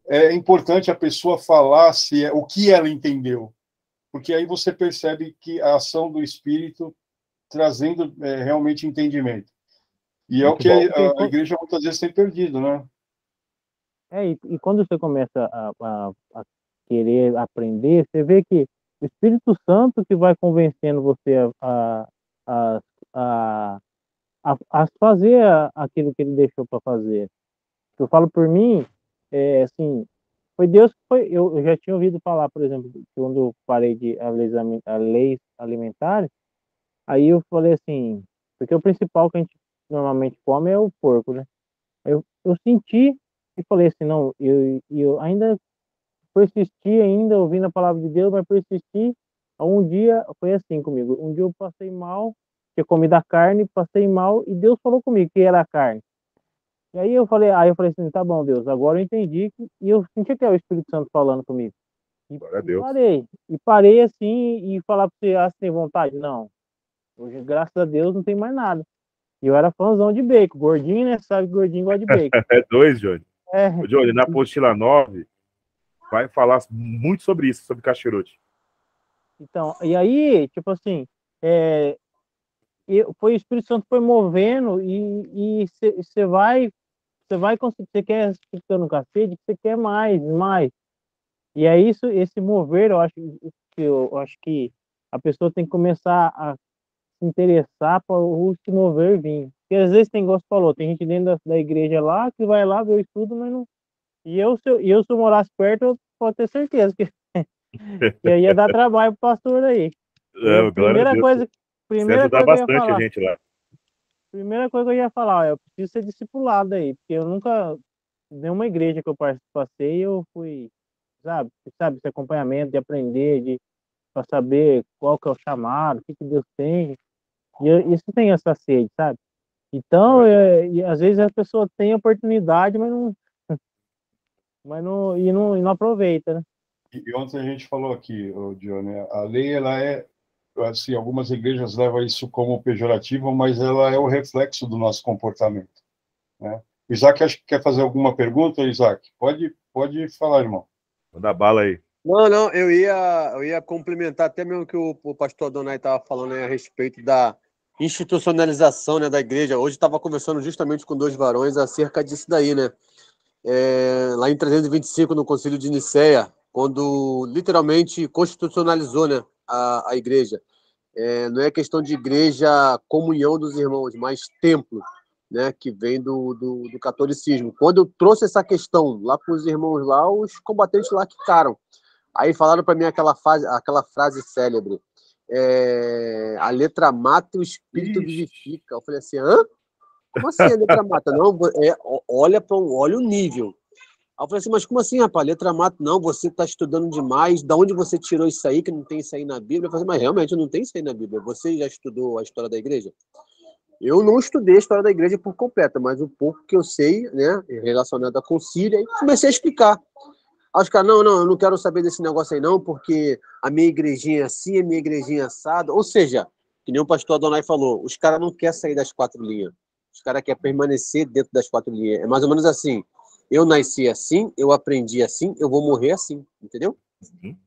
Speaker 1: é importante a pessoa falar o que ela entendeu, porque aí você percebe que a ação do Espírito trazendo realmente entendimento. E é o que a igreja muitas vezes tem perdido, né?
Speaker 4: E quando você começa a querer aprender, você vê que o Espírito Santo que vai convencendo você a, a, a fazer aquilo que ele deixou para fazer. Eu falo por mim, assim, foi Deus que foi. Eu já tinha ouvido falar, por exemplo, que quando eu parei de a leis alimentares, aí eu falei assim, porque o principal que a gente normalmente come é o porco, né? Eu senti e falei assim, não, eu ainda persisti, ainda ouvindo a palavra de Deus, mas persisti. Um dia foi assim comigo. Um dia eu passei mal, tinha comido a carne, passei mal e Deus falou comigo que era a carne. E aí eu falei assim, tá bom, Deus, agora eu entendi e eu senti que é o Espírito Santo falando comigo.
Speaker 2: Glória a Deus.
Speaker 4: Parei assim e falar para você, você tem vontade? Não. Hoje, graças a Deus, não tem mais nada. E eu era fãzão de bacon, gordinho, né? Sabe que gordinho gosta de bacon.
Speaker 2: É 2, Johnny.
Speaker 4: É.
Speaker 2: Johnny, na apostila 9, vai falar muito sobre isso, sobre cachirote.
Speaker 4: Então, e aí, tipo assim, foi o Espírito Santo foi movendo e você vai conseguir, você quer ficando cacete, você quer mais. E é isso, esse mover, eu acho que a pessoa tem que começar a se interessar para o se mover vir. Porque às vezes tem, igual você falou, tem gente dentro da igreja lá que vai lá ver o estudo, mas não. Se eu morasse perto, eu posso ter certeza que eu ia dar trabalho pro pastor aí.
Speaker 2: Primeira coisa que eu
Speaker 4: ia falar, eu preciso ser discipulado aí, porque eu nunca, nenhuma igreja que eu passei, eu fui, sabe, esse acompanhamento de aprender, para saber qual que é o chamado, o que Deus tem. Isso tem essa sede, sabe? Então, e às vezes a pessoa tem oportunidade, mas não aproveita, né?
Speaker 1: E ontem a gente falou aqui, Johnny, a lei, ela assim, algumas igrejas levam isso como pejorativo, mas ela é o reflexo do nosso comportamento, né? Isaac, acho que quer fazer alguma pergunta, Isaac? Pode falar, irmão.
Speaker 2: Manda bala aí.
Speaker 5: Não, eu ia complementar até mesmo que o pastor Adonai estava falando, né, a respeito da institucionalização, né, da igreja. Hoje estava conversando justamente com 2 varões acerca disso daí, né? Lá em 325, no Concílio de Nicéia, quando literalmente constitucionalizou, né, a igreja. Não é questão de igreja, comunhão dos irmãos, mas templo, né, que vem do catolicismo. Quando eu trouxe essa questão lá com os irmãos lá, os combatentes lá quicaram. Aí falaram para mim aquela frase célebre, a letra mata e o espírito vivifica. Eu falei assim, hã? Como assim a letra mata? Não, olha o nível. Aí eu falei assim, mas como assim, rapaz? Letra mata? Não, você está estudando demais. Da onde você tirou isso aí, que não tem isso aí na Bíblia? Eu falei, mas realmente não tem isso aí na Bíblia. Você já estudou a história da igreja? Eu não estudei a história da igreja por completa, mas o pouco que eu sei, né, relacionado à concília, aí comecei a explicar. Aí os caras, não, eu não quero saber desse negócio aí não, porque a minha igrejinha é assim, a minha igrejinha é assada. Ou seja, que nem o pastor Adonai falou, os caras não querem sair das 4 linhas. Os caras querem permanecer dentro das 4 linhas. É mais ou menos assim. Eu nasci assim, eu aprendi assim, eu vou morrer assim, entendeu?
Speaker 2: Uhum.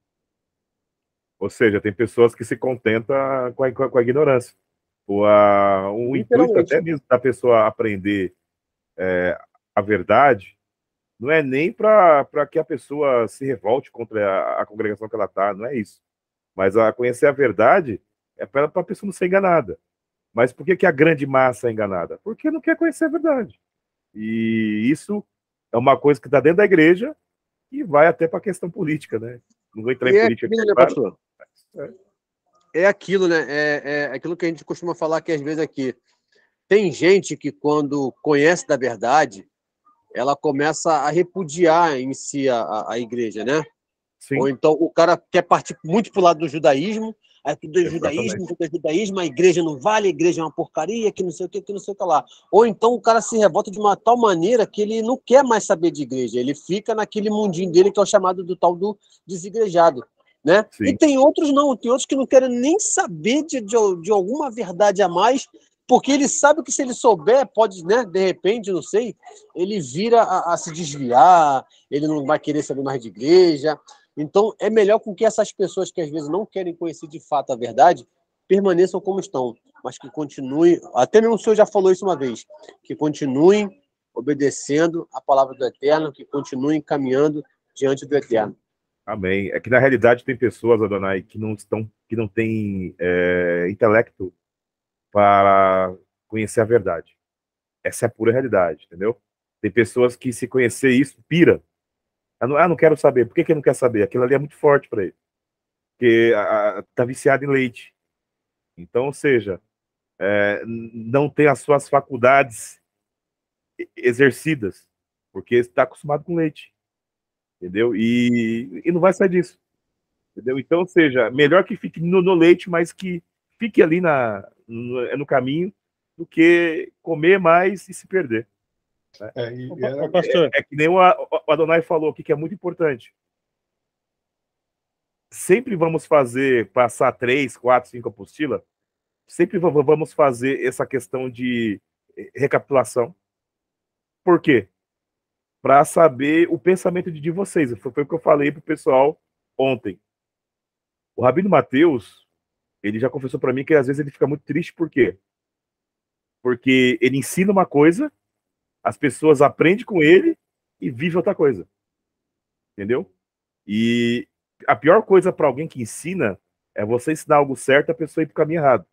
Speaker 2: Ou seja, tem pessoas que se contentam com a ignorância. O intuito até mesmo da pessoa aprender a verdade não é nem para que a pessoa se revolte contra a congregação que ela está, não é isso. Mas a conhecer a verdade é para a pessoa não ser enganada. Mas por que a grande massa é enganada? Porque não quer conhecer a verdade. E isso é uma coisa que está dentro da igreja e vai até para a questão política, né? Não vou entrar em política aqui,
Speaker 5: né,
Speaker 2: claro.
Speaker 5: pastor? É aquilo, né? É aquilo que a gente costuma falar que às vezes aqui. Tem gente que, quando conhece da verdade, ela começa a repudiar em si a igreja, né?
Speaker 2: Sim.
Speaker 5: Ou então o cara quer partir muito pro lado do judaísmo, aí tudo é judaísmo, a igreja não vale, a igreja é uma porcaria, que não sei o que não sei o que lá. Ou então o cara se revolta de uma tal maneira que ele não quer mais saber de igreja, ele fica naquele mundinho dele que é o chamado do tal do desigrejado, né?
Speaker 2: Sim.
Speaker 5: E tem outros não, tem outros que não querem nem saber de alguma verdade a mais, porque ele sabe que se ele souber, pode, né, de repente, não sei, ele vira a se desviar, ele não vai querer saber mais de igreja. Então, é melhor com que essas pessoas que às vezes não querem conhecer de fato a verdade, permaneçam como estão, mas que continuem, até mesmo o senhor já falou isso uma vez, que continuem obedecendo a palavra do Eterno, que continuem caminhando diante do Eterno.
Speaker 2: Amém. É que na realidade tem pessoas, Adonai, que não têm intelecto para conhecer a verdade. Essa é a pura realidade, entendeu? Tem pessoas que, se conhecer isso, pira. Não quero saber. Por que ele não quer saber? Aquilo ali é muito forte para ele. Porque tá viciado em leite. Então, ou seja, não tem as suas faculdades exercidas, porque está acostumado com leite. Entendeu? E não vai sair disso. Entendeu? Então, ou seja, melhor que fique no leite, mas que fique ali no caminho, do que comer mais e se perder. Né? É que nem o Adonai falou aqui, que é muito importante. Sempre vamos passar 3, 4, 5 apostilas, sempre vamos fazer essa questão de recapitulação. Por quê? Para saber o pensamento de vocês. Foi o que eu falei para o pessoal ontem. O Rabino Mateus, ele já confessou para mim que às vezes ele fica muito triste. Por quê? Porque ele ensina uma coisa, as pessoas aprendem com ele e vivem outra coisa. Entendeu? E a pior coisa para alguém que ensina é você ensinar algo certo e a pessoa ir para o caminho errado.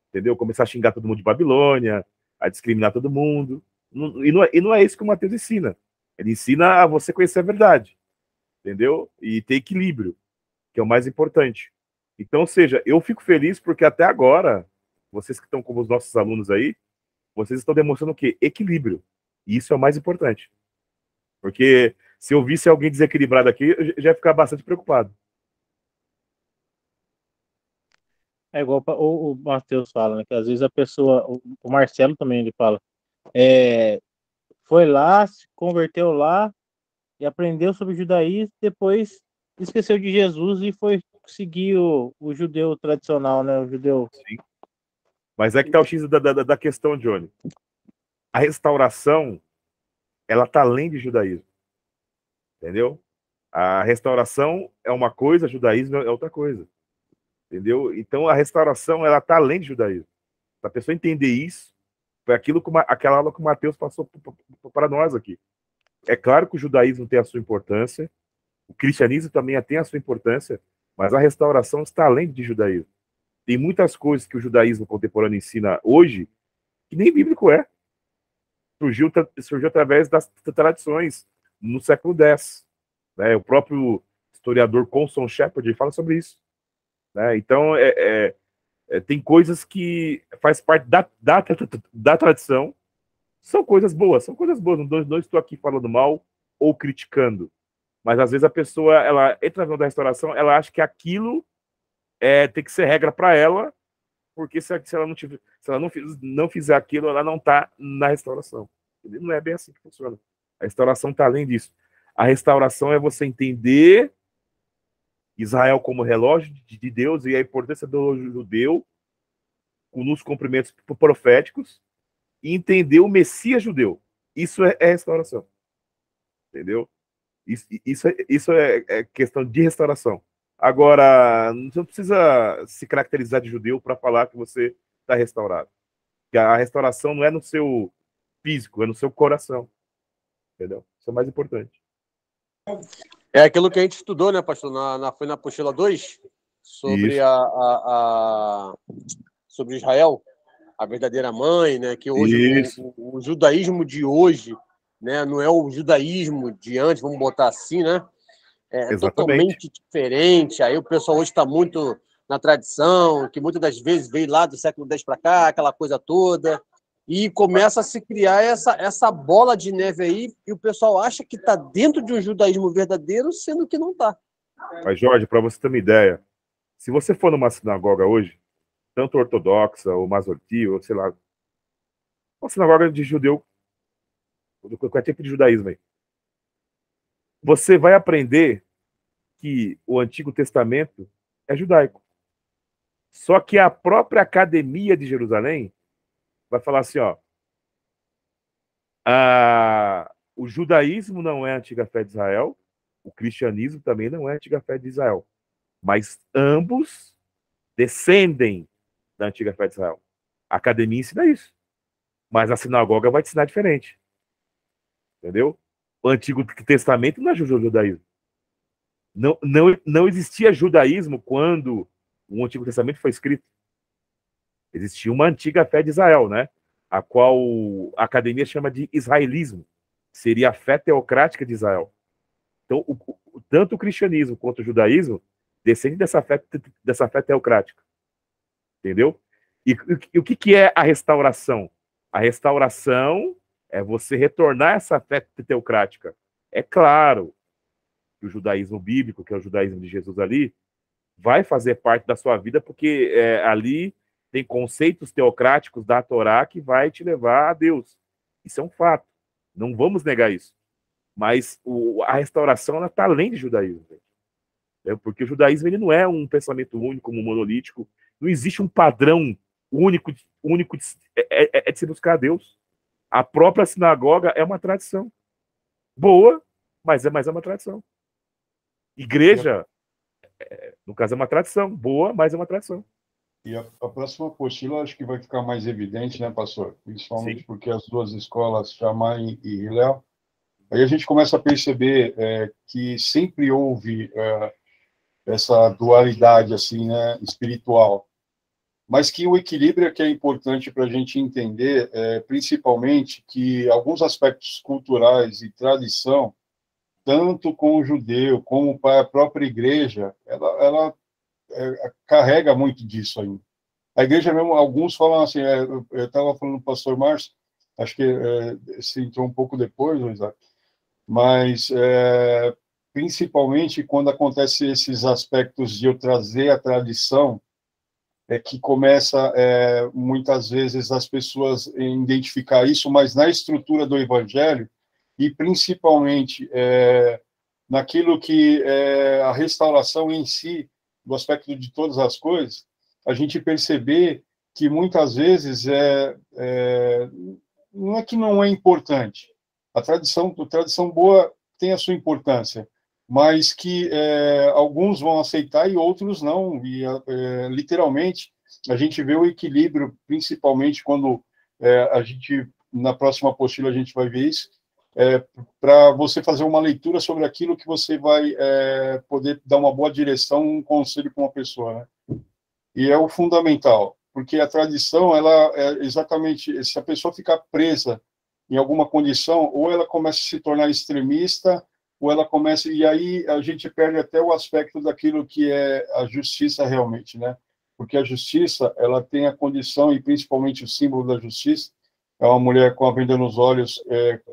Speaker 2: Entendeu? Começar a xingar todo mundo de Babilônia, a discriminar todo mundo. E não é isso que o Mateus ensina. Ele ensina a você conhecer a verdade. Entendeu? E ter equilíbrio, que é o mais importante. Então, ou seja, eu fico feliz porque até agora, vocês que estão como os nossos alunos aí, vocês estão demonstrando o quê? Equilíbrio. E isso é o mais importante. Porque se eu visse alguém desequilibrado aqui, eu já ia ficar bastante preocupado.
Speaker 4: É igual o Matheus fala, né? Que às vezes a pessoa, o Marcelo também ele fala, foi lá, se converteu lá e aprendeu sobre o judaísmo, depois esqueceu de Jesus e foi seguir o judeu tradicional, né? O judeu.
Speaker 2: Sim. Mas é que tá o X da questão, Johnny. A restauração, ela tá além de judaísmo. Entendeu? A restauração é uma coisa, o judaísmo é outra coisa. Entendeu? Então a restauração, ela tá além de judaísmo. Para a pessoa entender isso, foi aquela aula que o Mateus passou para nós aqui. É claro que o judaísmo tem a sua importância, o cristianismo também tem a sua importância, mas a restauração está além de judaísmo. Tem muitas coisas que o judaísmo contemporâneo ensina hoje que nem bíblico é. Surgiu através das tradições no século X. Né? O próprio historiador Conson Shepherd fala sobre isso. Né? Então, tem coisas que faz parte da tradição, são coisas boas, não estou aqui falando mal ou criticando, mas às vezes a pessoa, ela entra na restauração, ela acha que aquilo tem que ser regra para ela, porque se ela não fizer aquilo, ela não está na restauração. Não é bem assim que funciona. A restauração está além disso. A restauração é você entender Israel como relógio de Deus e a importância do judeu nos cumprimentos proféticos e entender o Messias judeu. Isso é restauração. Entendeu? Isso é questão de restauração. Agora, você não precisa se caracterizar de judeu para falar que você está restaurado. Porque a restauração não é no seu físico, é no seu coração. Entendeu? Isso é mais importante.
Speaker 5: É aquilo que a gente estudou, né, pastor? Foi na apostila 2, sobre sobre Israel, a verdadeira mãe, né? Que hoje o judaísmo de hoje, né, não é o judaísmo de antes, vamos botar assim, né? É totalmente diferente. Aí o pessoal hoje está muito na tradição, que muitas das vezes veio lá do século X para cá, aquela coisa toda, e começa a se criar essa bola de neve aí, e o pessoal acha que está dentro de um judaísmo verdadeiro, sendo que não está.
Speaker 2: Mas, Jorge, para você ter uma ideia, se você for numa sinagoga hoje, tanto ortodoxa ou masorti, ou sei lá, uma sinagoga de judeu, qualquer tipo de judaísmo aí, você vai aprender que o Antigo Testamento é judaico. Só que a própria Academia de Jerusalém vai falar assim, ó, o judaísmo não é a antiga fé de Israel, o cristianismo também não é a antiga fé de Israel, mas ambos descendem da antiga fé de Israel. A academia ensina isso, mas a sinagoga vai te ensinar diferente. Entendeu? O Antigo Testamento não é judaísmo. Não existia judaísmo quando o Antigo Testamento foi escrito. Existia uma antiga fé de Israel, né? A qual a academia chama de israelismo. Seria a fé teocrática de Israel. Então, tanto o cristianismo quanto o judaísmo descendem dessa fé teocrática. Entendeu? E o que é a restauração? A restauração é você retornar a essa fé teocrática. É claro que o judaísmo bíblico, que é o judaísmo de Jesus ali, vai fazer parte da sua vida, porque ali tem conceitos teocráticos da Torá que vai te levar a Deus. Isso é um fato. Não vamos negar isso. Mas a restauração está além de judaísmo. Porque o judaísmo ele não é um pensamento único, um monolítico. Não existe um padrão único de se buscar a Deus. A própria sinagoga é uma tradição. Boa, mas é uma tradição. Igreja, no caso, é uma tradição. Boa, mas é uma tradição.
Speaker 1: E a próxima apostila acho que vai ficar mais evidente, né, pastor? Principalmente
Speaker 2: Sim.
Speaker 1: porque as duas escolas, Shammai e Hillel, aí a gente começa a perceber que sempre houve essa dualidade assim, né, espiritual, mas que o equilíbrio é que é importante para a gente entender, principalmente que alguns aspectos culturais e tradição, tanto com o judeu como para a própria igreja, ela carrega muito disso ainda. A igreja mesmo, alguns falam assim, eu estava falando com o pastor Márcio, acho que se entrou um pouco depois, Isaac, mas principalmente quando acontece esses aspectos de eu trazer a tradição, que começa muitas vezes as pessoas identificar isso, mas na estrutura do evangelho e principalmente naquilo que a restauração em si, do aspecto de todas as coisas, a gente perceber que muitas vezes não é que não é importante. A tradição boa tem a sua importância, mas que alguns vão aceitar e outros não. E, literalmente, a gente vê o equilíbrio, principalmente quando a gente, na próxima apostila, a gente vai ver isso, para você fazer uma leitura sobre aquilo que você vai poder dar uma boa direção, um conselho para uma pessoa, né? E é o fundamental, porque a tradição, ela é exatamente, se a pessoa ficar presa em alguma condição, ou ela começa a se tornar extremista, ou ela começa, e aí a gente perde até o aspecto daquilo que é a justiça realmente, né? porque a justiça, ela tem a condição, e principalmente o símbolo da justiça, é uma mulher com a venda nos olhos,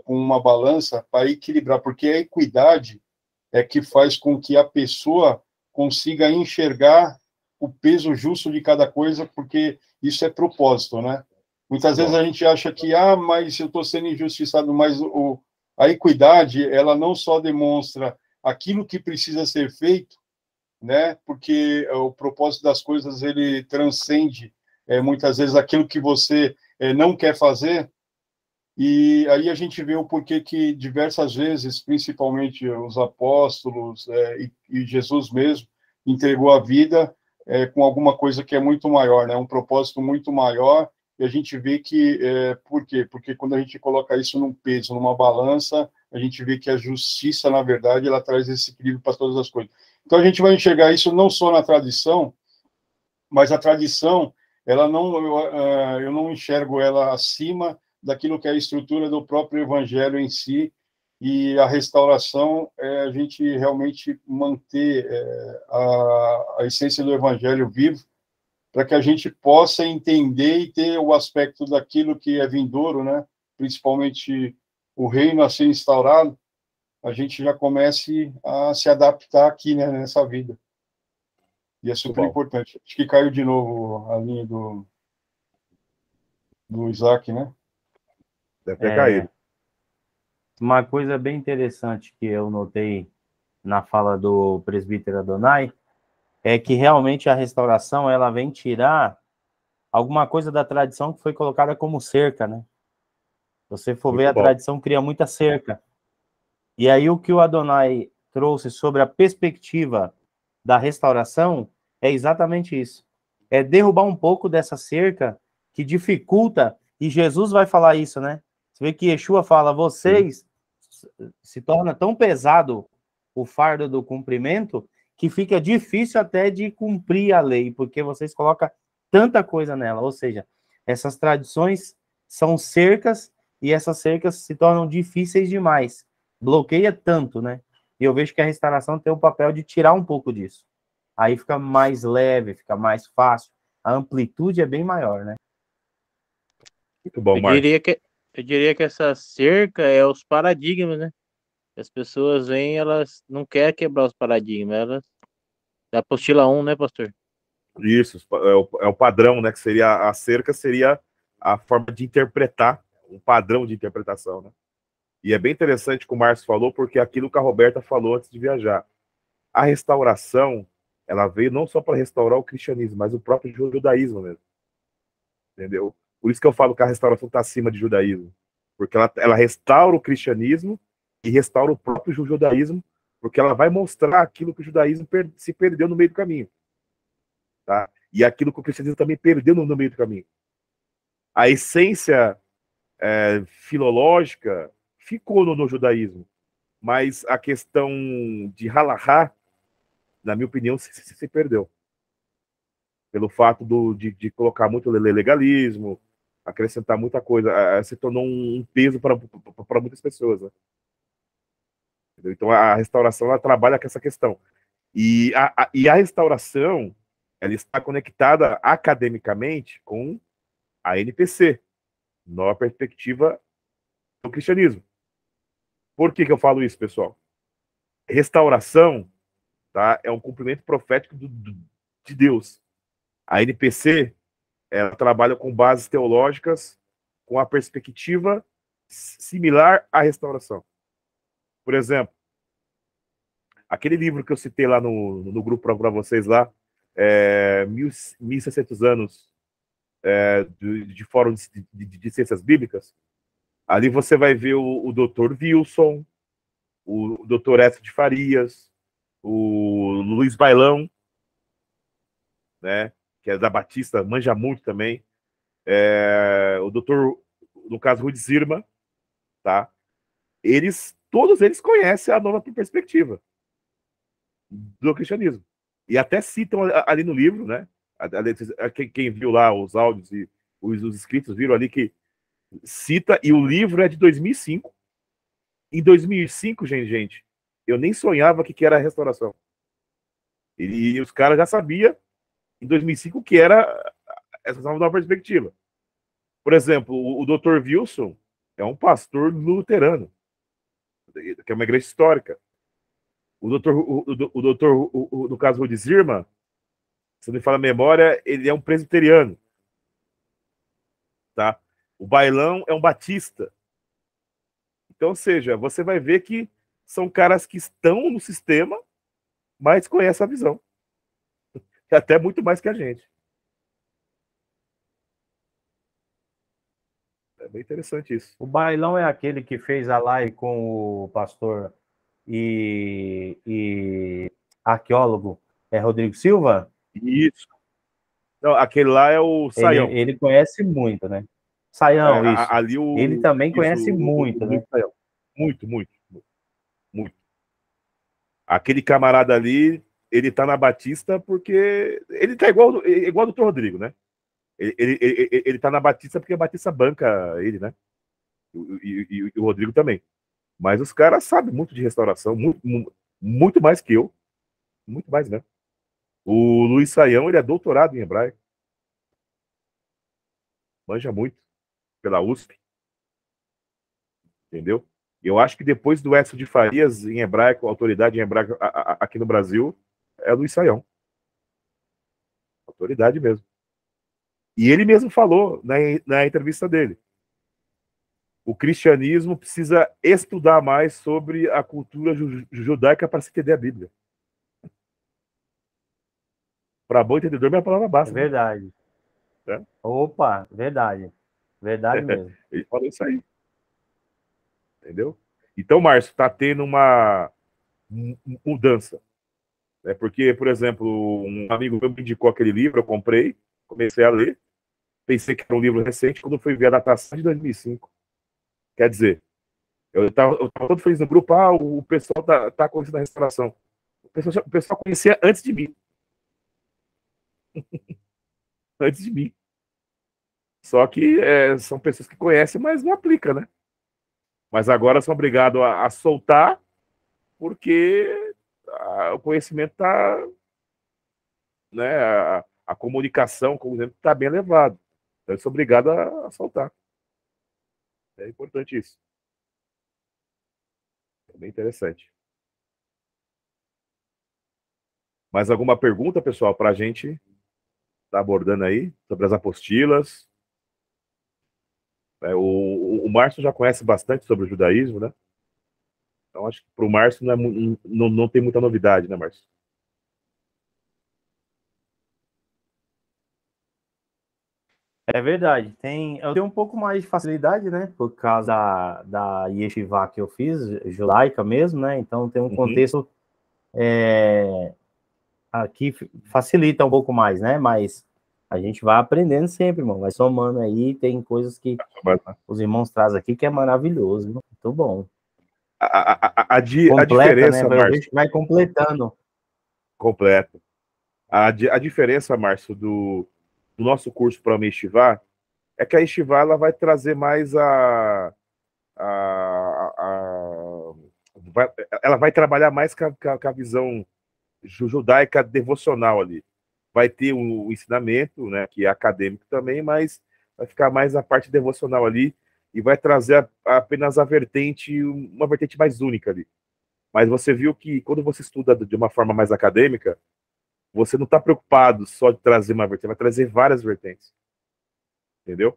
Speaker 1: com uma balança para equilibrar, porque a equidade é que faz com que a pessoa consiga enxergar o peso justo de cada coisa, porque isso é propósito, né? Muitas vezes a gente acha que, mas eu estou sendo injustiçado, mas a equidade, ela não só demonstra aquilo que precisa ser feito, né? Porque o propósito das coisas, ele transcende, muitas vezes, aquilo que você não quer fazer, e aí a gente vê o porquê que diversas vezes, principalmente os apóstolos e Jesus mesmo, entregou a vida com alguma coisa que é muito maior, né? Um propósito muito maior, e a gente vê que, por quê? Porque quando a gente coloca isso num peso, numa balança, a gente vê que a justiça, na verdade, ela traz esse equilíbrio para todas as coisas. Então a gente vai enxergar isso não só na tradição, mas a tradição, ela não, eu não enxergo ela acima daquilo que é a estrutura do próprio evangelho em si, e a restauração é a gente realmente manter a essência do evangelho vivo, para que a gente possa entender e ter o aspecto daquilo que é vindouro, né? Principalmente o reino a ser instaurado, a gente já comece a se adaptar aqui, né, nessa vida. E é super importante. Acho que caiu de novo a linha do Isaac, né?
Speaker 2: Deve ter caído.
Speaker 3: Uma coisa bem interessante que eu notei na fala do presbítero Adonai é que realmente a restauração, ela vem tirar alguma coisa da tradição que foi colocada como cerca, né? Se você for ver, a tradição cria muita cerca. E aí o que o Adonai trouxe sobre a perspectiva da restauração é exatamente isso. É derrubar um pouco dessa cerca que dificulta, e Jesus vai falar isso, né? Você vê que Yeshua fala, vocês se torna tão pesado o fardo do cumprimento que fica difícil até de cumprir a lei, porque vocês colocam tanta coisa nela. Ou seja, essas tradições são cercas e essas cercas se tornam difíceis demais. Bloqueia tanto, né? E eu vejo que a restauração tem o papel de tirar um pouco disso. Aí fica mais leve, fica mais fácil. A amplitude é bem maior, né?
Speaker 2: Muito bom, Marcos.
Speaker 4: Eu diria que essa cerca é os paradigmas, né? As pessoas vêm, elas não querem quebrar os paradigmas, elas... Da apostila 1, né, pastor?
Speaker 2: Isso, é o padrão, né? Que seria a cerca, seria a forma de interpretar, um padrão de interpretação, né? E é bem interessante o que o Márcio falou, porque é aquilo que a Roberta falou antes de viajar. A restauração, ela veio não só para restaurar o cristianismo, mas o próprio judaísmo mesmo. Entendeu? Por isso que eu falo que a restauração está acima de judaísmo. Porque ela restaura o cristianismo e restaura o próprio judaísmo, porque ela vai mostrar aquilo que o judaísmo se perdeu no meio do caminho. Tá? E aquilo que o cristianismo também perdeu no meio do caminho. A essência filológica ficou no judaísmo, mas a questão de halahá, na minha opinião, se perdeu. Pelo fato de colocar muito legalismo, acrescentar muita coisa, se tornou um peso para muitas pessoas. Né? Então a restauração ela trabalha com essa questão. E a restauração ela está conectada academicamente com a NPC, nova perspectiva do cristianismo. Por que eu falo isso, pessoal? Restauração, tá, é um cumprimento profético de Deus. A NPC ela trabalha com bases teológicas com a perspectiva similar à restauração. Por exemplo, aquele livro que eu citei lá no grupo para vocês lá, 1.600 anos de Fórum de Ciências Bíblicas, ali você vai ver o Dr. Wilson, o Dr. Écio de Farias, o Luiz Bailão, né, que é da Batista, manja muito também, o Dr., no caso, Rudi Zirma, tá? Todos eles conhecem a nova perspectiva do cristianismo. E até citam ali no livro, né? Quem viu lá os áudios e os escritos viram ali que cita, e o livro é de 2005. Em 2005, gente, eu nem sonhava que era a restauração. E os caras já sabiam em 2005, que era essa nova perspectiva. Por exemplo, o Dr. Wilson é um pastor luterano, que é uma igreja histórica. No caso o de Zirma, se não me fala a memória, ele é um presbiteriano. Tá? O Bailão é um batista. Então, ou seja, você vai ver que são caras que estão no sistema, mas conhecem a visão. Até muito mais que a gente. É bem interessante isso.
Speaker 3: O Bailão é aquele que fez a live com o pastor e arqueólogo Rodrigo Silva?
Speaker 2: Isso. Não, aquele lá é o Saião.
Speaker 3: Ele conhece muito, né? Saião, isso.
Speaker 2: Ali
Speaker 3: ele também conhece muito, né?
Speaker 2: Muito, muito, muito. Aquele camarada ali, ele tá na Batista porque ele tá igual ao Dr. Rodrigo, né? Ele tá na Batista porque a Batista banca ele, né? E o Rodrigo também. Mas os caras sabem muito de restauração, muito mais que eu. Muito mais, né? O Luiz Saião, ele é doutorado em hebraico. Manja muito. Pela USP. Entendeu? Eu acho que depois do Edson de Farias, em hebraico, autoridade em hebraico aqui no Brasil, é Luiz Saião. Autoridade mesmo. E ele mesmo falou na entrevista dele. O cristianismo precisa estudar mais sobre a cultura judaica para se entender a Bíblia. Para bom entendedor, minha palavra basta.
Speaker 3: É verdade.
Speaker 2: Né?
Speaker 3: Opa, verdade. Verdade mesmo.
Speaker 2: Ele falou isso aí. Entendeu? Então, Márcio, está tendo uma mudança. Né? Porque, por exemplo, um amigo meu me indicou aquele livro, eu comprei, comecei a ler, pensei que era um livro recente, quando fui ver a datação de 2005. Quer dizer, eu estava todo feliz no grupo, o pessoal tá conhecendo a restauração. O pessoal conhecia antes de mim. Antes de mim. Só que são pessoas que conhecem, mas não aplicam, né? Mas agora são obrigados a soltar, porque o conhecimento está, né, a comunicação, como exemplo, está bem elevado. Então, eu sou obrigado a soltar. É importante isso. É bem interessante. Mais alguma pergunta, pessoal, para a gente estar abordando aí, sobre as apostilas? O Márcio já conhece bastante sobre o judaísmo, né? Então, acho que para o Márcio não tem muita novidade, né, Márcio?
Speaker 3: É verdade. Eu tenho um pouco mais de facilidade, né? Por causa da yeshiva que eu fiz, judaica mesmo, né? Então tem um contexto aqui facilita um pouco mais, né? Mas a gente vai aprendendo sempre, irmão. Vai somando aí, tem coisas que os irmãos trazem aqui que é maravilhoso, viu? Muito bom.
Speaker 2: A diferença,
Speaker 3: né?
Speaker 2: Márcio,
Speaker 3: vai completando.
Speaker 2: Completo. A diferença, Márcio, do nosso curso para a Yeshiva é que a Yeshiva ela vai trazer mais ela vai trabalhar mais com a visão judaica devocional ali. Vai ter um ensinamento, né, que é acadêmico também, mas vai ficar mais a parte devocional ali e vai trazer apenas uma vertente mais única ali. Mas você viu que quando você estuda de uma forma mais acadêmica, você não está preocupado só de trazer uma vertente, vai trazer várias vertentes. Entendeu?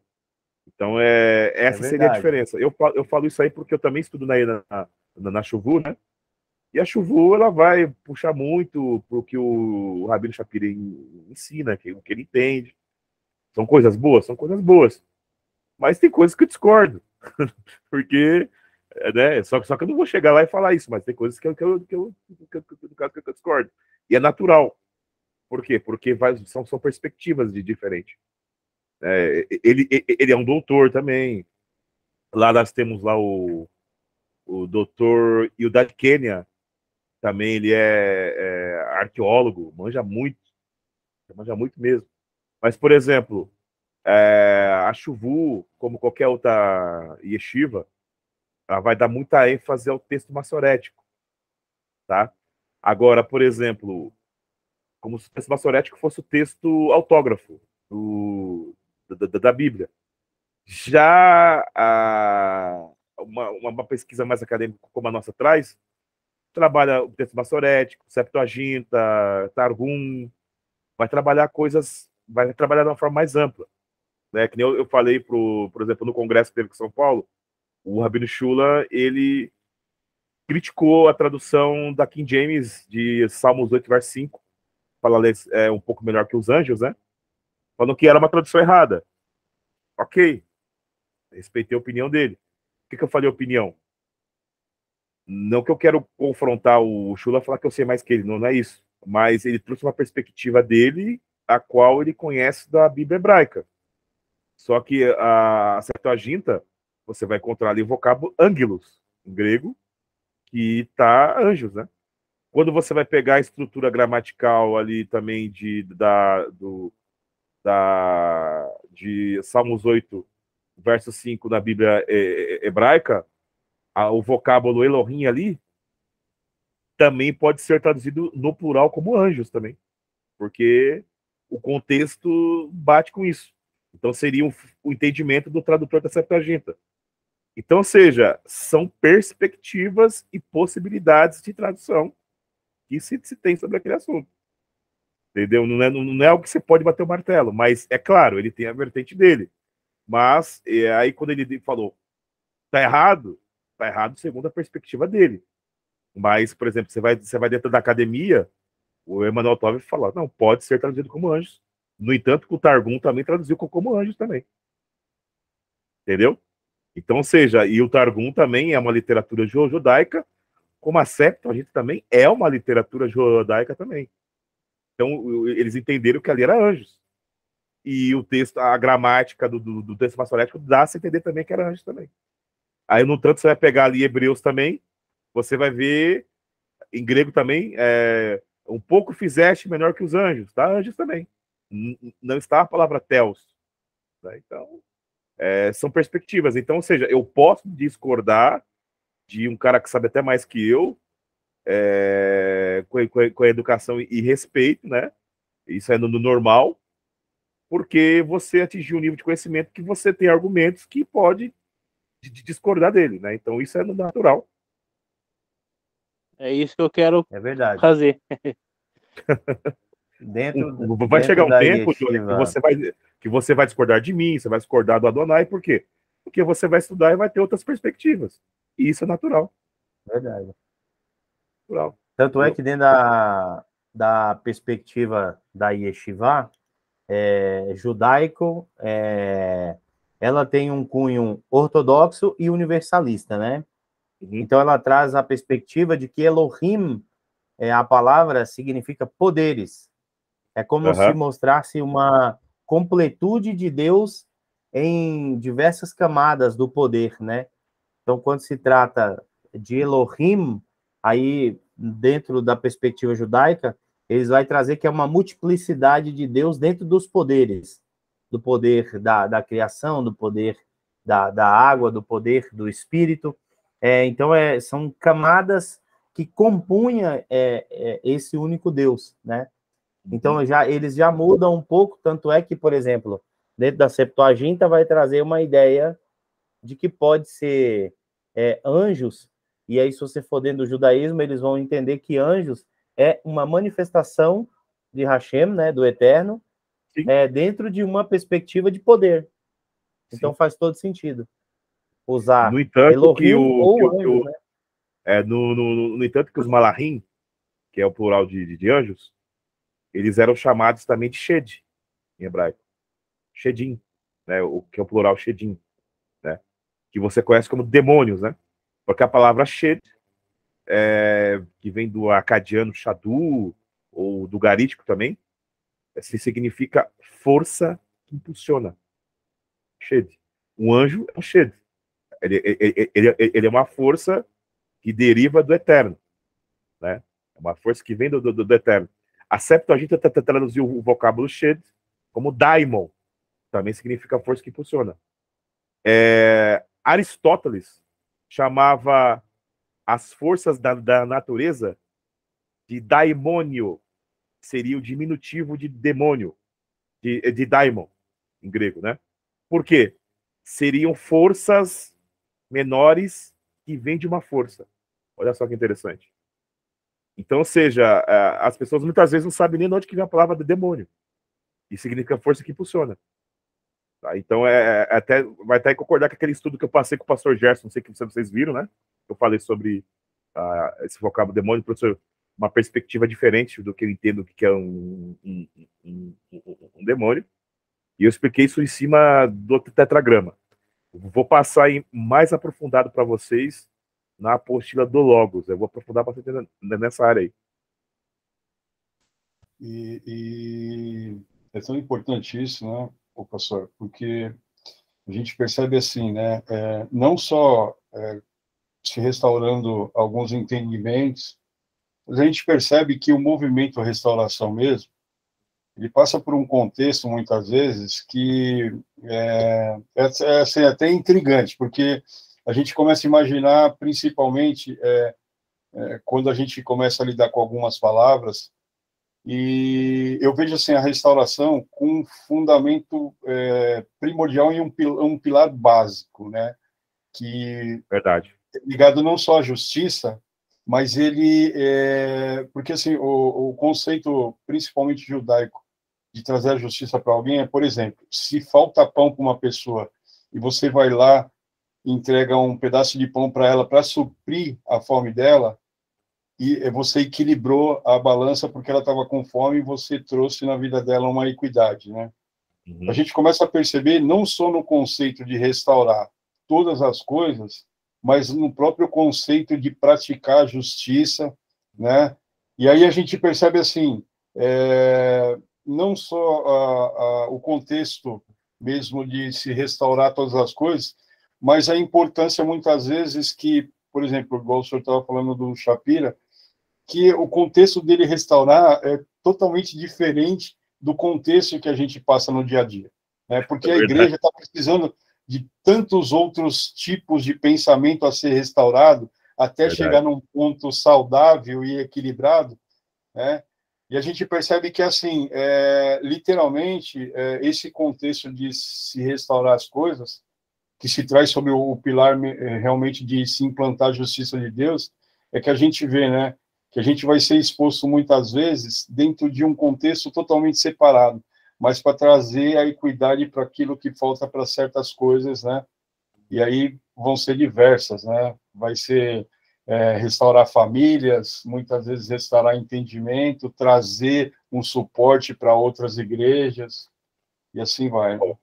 Speaker 2: Então, essa seria a diferença. Eu falo isso aí porque eu também estudo na Chuvu, né? E a Chuvu, ela vai puxar muito para o que o Rabino Shapira ensina, o que ele entende. São coisas boas? São coisas boas. Mas tem coisas que eu discordo. Porque, né? Só que eu não vou chegar lá e falar isso, mas tem coisas que eu discordo. E é natural. Por quê? Porque são perspectivas diferentes. Ele é um doutor também. Lá nós temos lá o doutor Eudad Kenya, também ele é arqueólogo, manja muito mesmo. Mas, por exemplo, a Chuvu, como qualquer outra yeshiva, ela vai dar muita ênfase ao texto massorético, tá? Agora, por exemplo, como se o texto maçorético fosse o texto autógrafo da Bíblia. Já uma pesquisa mais acadêmica como a nossa traz, trabalha o texto maçorético, Septuaginta, Targum, vai trabalhar de uma forma mais ampla. Né? Que nem eu falei, por exemplo, no congresso que teve em São Paulo, o Rabino Shula, ele criticou a tradução da King James de Salmos 8, verso 5, fala um pouco melhor que os anjos, né? Falando que era uma tradução errada. Ok, respeitei a opinião dele. Por que eu falei opinião? Não que eu quero confrontar o Shula e falar que eu sei mais que ele, não é isso. Mas ele trouxe uma perspectiva dele, a qual ele conhece da Bíblia hebraica. Só que a Septuaginta, você vai encontrar ali o vocábulo angelos, em grego, que tá anjos, né? Quando você vai pegar a estrutura gramatical ali também de Salmos 8, verso 5 da Bíblia hebraica, o vocábulo Elohim ali também pode ser traduzido no plural como anjos também, porque o contexto bate com isso. Então seria o entendimento do tradutor da Septuaginta. Então, ou seja, são perspectivas e possibilidades de tradução que se tem sobre aquele assunto. Entendeu? Não é algo que você pode bater o martelo, mas é claro, ele tem a vertente dele. Mas aí quando ele falou, tá errado segundo a perspectiva dele. Mas, por exemplo, você vai dentro da academia, o Emmanuel Tove fala, não, pode ser traduzido como anjos. No entanto, o Targum também traduziu como anjos também. Entendeu? Então, ou seja, e o Targum também é uma literatura judaica, como a Septuaginta também é uma literatura judaica também. Então, eles entenderam que ali era anjos. E o texto, a gramática do texto maçorético dá-se a entender também que era anjos também. Aí, no tanto, você vai pegar ali Hebreus também, você vai ver, em grego também, um pouco fizeste melhor que os anjos, tá? Anjos também. Não está a palavra teos. Né? Então, são perspectivas. Então, ou seja, eu posso discordar de um cara que sabe até mais que eu, com a educação e respeito, né? Isso é no normal, porque você atingiu um nível de conhecimento que você tem argumentos que pode discordar dele, né? Então isso é no natural.
Speaker 4: É isso que eu quero
Speaker 3: verdade.
Speaker 4: fazer.
Speaker 2: Vai chegar um tempo,
Speaker 3: yeshiva,
Speaker 2: que você vai discordar de mim, você vai discordar do Adonai, por quê? Porque você vai estudar e vai ter outras perspectivas. E isso é natural.
Speaker 3: Verdade.
Speaker 2: Natural.
Speaker 3: Tanto é que dentro da perspectiva da yeshiva, judaico, ela tem um cunho ortodoxo e universalista, né?
Speaker 2: Uhum.
Speaker 3: Então ela traz a perspectiva de que Elohim, a palavra significa poderes. É como se mostrasse uma completude de Deus em diversas camadas do poder, né? Então, quando se trata de Elohim, aí, dentro da perspectiva judaica, eles vão trazer que é uma multiplicidade de Deus dentro dos poderes. Do poder da criação, do poder da água, do poder do espírito. Então, são camadas que compunham esse único Deus, né? Então, eles já mudam um pouco, tanto é que, por exemplo, dentro da Septuaginta vai trazer uma ideia de que pode ser anjos, e aí se você for dentro do judaísmo, eles vão entender que anjos é uma manifestação de Hashem, né, do Eterno, dentro de uma perspectiva de poder. Então faz todo sentido usar
Speaker 2: no entanto,
Speaker 3: Elohim ou anjos, né?
Speaker 2: No entanto que os malachim, que é o plural de anjos, eles eram chamados também de Shed, em hebraico. Shedim, né? O que é o plural Shedim, né? Que você conhece como demônios, né? Porque a palavra Shed, que vem do acadiano Shadu, ou do garítico também, significa força que impulsiona. Shed. Um anjo é um Shed. Ele é uma força que deriva do eterno, né? É uma força que vem do eterno. A Septuaginta traduziu o vocábulo Shed como daimon, também significa força que impulsiona. Aristóteles chamava as forças da natureza de daimônio, seria o diminutivo de demônio, de daimon, em grego, né? Por quê? Seriam forças menores que vêm de uma força. Olha só que interessante. Então, ou seja, as pessoas muitas vezes não sabem nem de onde que vem a palavra de demônio. E significa força que impulsiona. Tá? Então, até, vai até concordar com aquele estudo que eu passei com o pastor Gerson, não sei se vocês viram, né? Eu falei sobre esse vocábulo demônio, professor, uma perspectiva diferente do que eu entendo que é um demônio. E eu expliquei isso em cima do tetragrama. Vou passar mais aprofundado para vocês na apostila do Logos. Eu vou aprofundar bastante nessa área aí.
Speaker 1: E é tão importante isso, né, professor? Porque a gente percebe assim, né? Não só se restaurando alguns entendimentos, mas a gente percebe que o movimento restauração mesmo, ele passa por um contexto, muitas vezes, que assim, até intrigante, porque a gente começa a imaginar, principalmente, quando a gente começa a lidar com algumas palavras, e eu vejo assim, a restauração com um fundamento primordial em um pilar básico, né? Que
Speaker 2: Verdade.
Speaker 1: é ligado não só à justiça, mas ele porque assim o conceito principalmente judaico de trazer a justiça para alguém por exemplo, se falta pão para uma pessoa e você vai lá e entrega um pedaço de pão para ela para suprir a fome dela, e você equilibrou a balança porque ela estava com fome e você trouxe na vida dela uma equidade, né? A gente começa a perceber não só no conceito de restaurar todas as coisas, mas no próprio conceito de praticar a justiça, né? E aí a gente percebe assim, não só o contexto mesmo de se restaurar todas as coisas, mas a importância muitas vezes que, por exemplo, igual o senhor estava falando do Shapira, que o contexto dele restaurar é totalmente diferente do contexto que a gente passa no dia a dia, né? Porque a igreja está precisando de tantos outros tipos de pensamento a ser restaurado até chegar num ponto saudável e equilibrado, né? E a gente percebe que, assim, literalmente, esse contexto de se restaurar as coisas, que se traz sobre o pilar realmente de se implantar a justiça de Deus, é que a gente vê, né, que a gente vai ser exposto muitas vezes dentro de um contexto totalmente separado, mas para trazer a equidade para aquilo que falta para certas coisas, né? E aí vão ser diversas, né? Vai ser restaurar famílias, muitas vezes restaurar entendimento, trazer um suporte para outras igrejas, e assim vai. Né?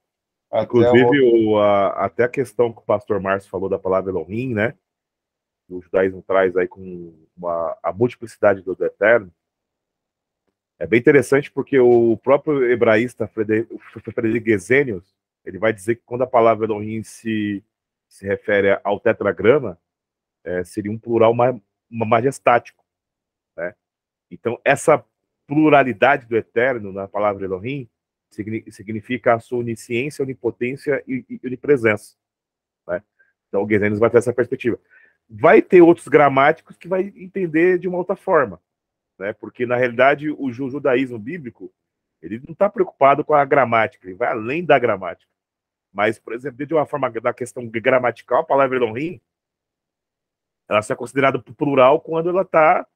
Speaker 2: Inclusive, até a questão que o pastor Márcio falou da palavra Elohim, né? O judaísmo traz aí com a multiplicidade do Eterno. É bem interessante porque o próprio hebraísta Frederic Gesenius, ele vai dizer que quando a palavra Elohim se refere ao tetragrama, seria um plural majestático, né? Então, essa pluralidade do Eterno na palavra Elohim significa a sua onisciência, onipotência e onipresença, né? Então, o Gesenius vai ter essa perspectiva. Vai ter outros gramáticos que vai entender de uma outra forma, né? Porque, na realidade, o judaísmo bíblico, ele não está preocupado com a gramática, ele vai além da gramática. Mas, por exemplo, de uma forma da questão gramatical, a palavra Elohim, ela é considerada plural quando ela está,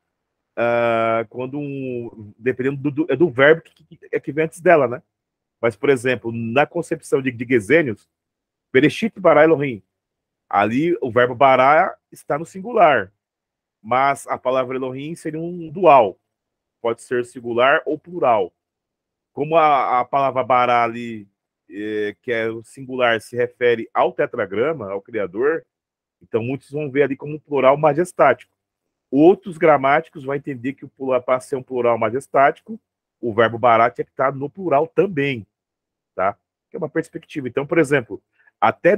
Speaker 2: dependendo do verbo que vem antes dela, né? Mas, por exemplo, na concepção de Gesenius, Bereshit bara Elohim, ali o verbo bara está no singular, mas a palavra Elohim seria um dual, pode ser singular ou plural. Como a palavra bara ali, que é o singular, se refere ao tetragrama, ao Criador, então muitos vão ver ali como um plural majestático. Outros gramáticos vão entender que o plural, para ser um plural majestático, o verbo bara tinha que estar no plural também, tá? Que é uma perspectiva. Então, por exemplo, até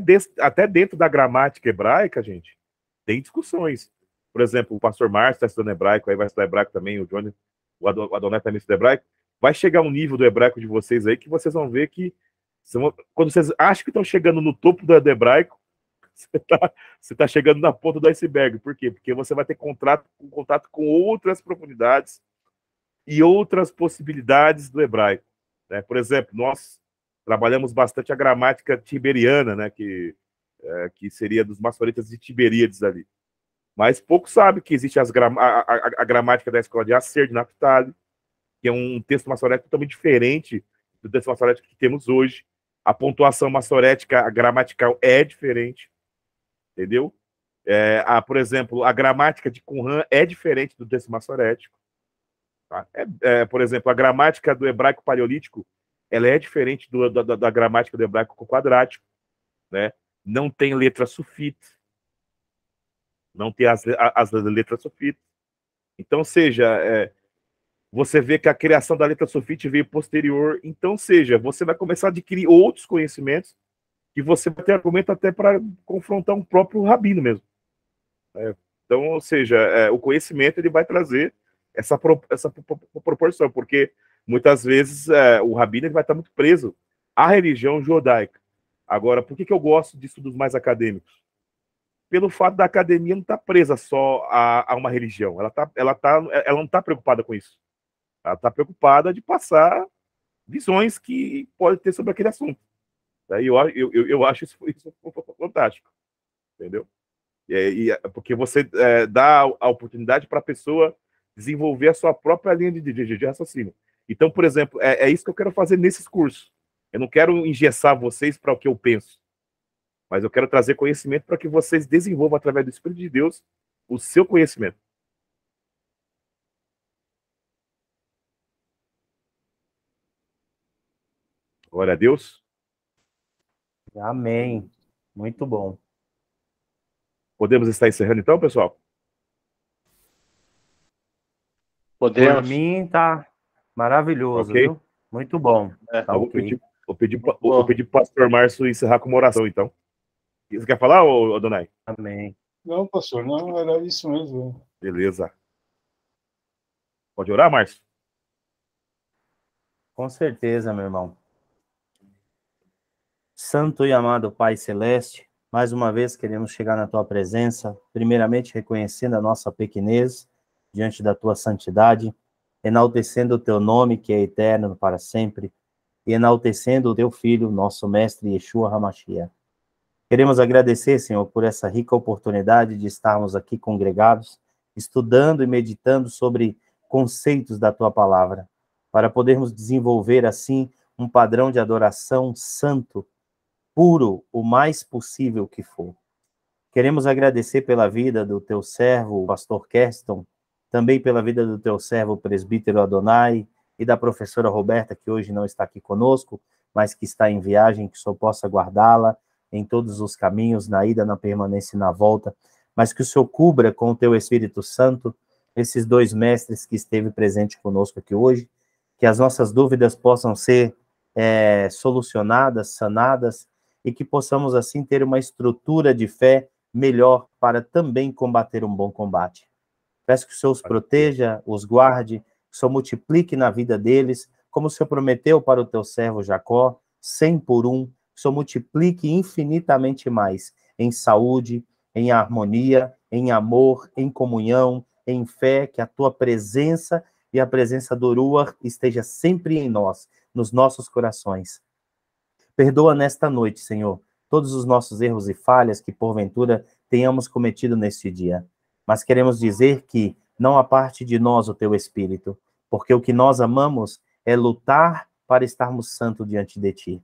Speaker 2: dentro da gramática hebraica, gente, tem discussões. Por exemplo, o pastor Márcio está estudando hebraico, aí vai estudar hebraico também, o Johnny, o Adonai também estuda hebraico. Vai chegar um nível do hebraico de vocês aí que vocês vão ver que, quando vocês acham que estão chegando no topo do hebraico, você tá chegando na ponta do iceberg. Por quê? Porque você vai ter contato com outras profundidades e outras possibilidades do hebraico, né? Por exemplo, nós trabalhamos bastante a gramática tiberiana, né? Que seria dos maçoretas de Tiberíades ali. Mas pouco sabe que existe a gramática da escola de Acer, de Naphtali, que é um texto maçorético totalmente diferente do texto maçorético que temos hoje. A pontuação maçorética, a gramatical é diferente, entendeu? Por exemplo, a gramática de Qumran é diferente do texto maçorético. Tá? Por exemplo, a gramática do hebraico paleolítico, ela é diferente da gramática do hebraico quadrático, né? Não tem letra sufita, não tem as letras sufitas. Então, você vê que a criação da letra sufite veio posterior. Então, você vai começar a adquirir outros conhecimentos que você vai ter argumento até para confrontar um próprio rabino mesmo. Então, o conhecimento ele vai trazer essa proporção, porque muitas vezes o rabino ele vai estar muito preso à religião judaica. Agora, por que eu gosto de estudos mais acadêmicos? Pelo fato da academia não estar presa só a uma religião. Ela não está preocupada com isso. Ela está preocupada de passar visões que pode ter sobre aquele assunto. Daí eu acho isso fantástico. Entendeu? Porque você dá a oportunidade para a pessoa desenvolver a sua própria linha de raciocínio. Então, por exemplo, é isso que eu quero fazer nesses cursos. Eu não quero engessar vocês para o que eu penso, mas eu quero trazer conhecimento para que vocês desenvolvam, através do Espírito de Deus, o seu conhecimento. Glória a Deus.
Speaker 3: Amém. Muito bom.
Speaker 2: Podemos estar encerrando então, pessoal?
Speaker 5: Podemos.
Speaker 3: Por mim, tá maravilhoso,
Speaker 2: Ok.
Speaker 3: viu? Muito bom. Tá
Speaker 2: Vou
Speaker 3: ok.
Speaker 2: pedir para o pastor Márcio encerrar com uma oração, então. Você quer falar, Adonai?
Speaker 3: Amém.
Speaker 1: Não, pastor, não, era isso mesmo.
Speaker 2: Beleza. Pode orar, Márcio?
Speaker 3: Com certeza, meu irmão. Santo e amado Pai Celeste, mais uma vez queremos chegar na Tua presença, primeiramente reconhecendo a nossa pequenez diante da Tua santidade, enaltecendo o Teu nome, que é eterno para sempre, e enaltecendo o Teu Filho, nosso Mestre Yeshua HaMashiach. Queremos agradecer, Senhor, por essa rica oportunidade de estarmos aqui congregados, estudando e meditando sobre conceitos da Tua Palavra, para podermos desenvolver, assim, um padrão de adoração santo, puro, o mais possível que for. Queremos agradecer pela vida do Teu servo, o pastor Kerston, também pela vida do Teu servo, o presbítero Adonai, e da professora Roberta, que hoje não está aqui conosco, mas que está em viagem, que só possa guardá-la em todos os caminhos, na ida, na permanência e na volta, mas que o Senhor cubra com o Teu Espírito Santo esses dois mestres que esteve presente conosco aqui hoje, que as nossas dúvidas possam ser solucionadas, sanadas, e que possamos, assim, ter uma estrutura de fé melhor para também combater um bom combate. Peço que o Senhor os proteja, os guarde, que o Senhor multiplique na vida deles, como o Senhor prometeu para o Teu servo Jacó, 100 por 1, que o Senhor multiplique infinitamente mais em saúde, em harmonia, em amor, em comunhão, em fé, que a Tua presença e a presença do Ruach esteja sempre em nós, nos nossos corações. Perdoa nesta noite, Senhor, todos os nossos erros e falhas que, porventura, tenhamos cometido neste dia. Mas queremos dizer que não aparte de nós o Teu Espírito, porque o que nós amamos é lutar para estarmos santos diante de Ti.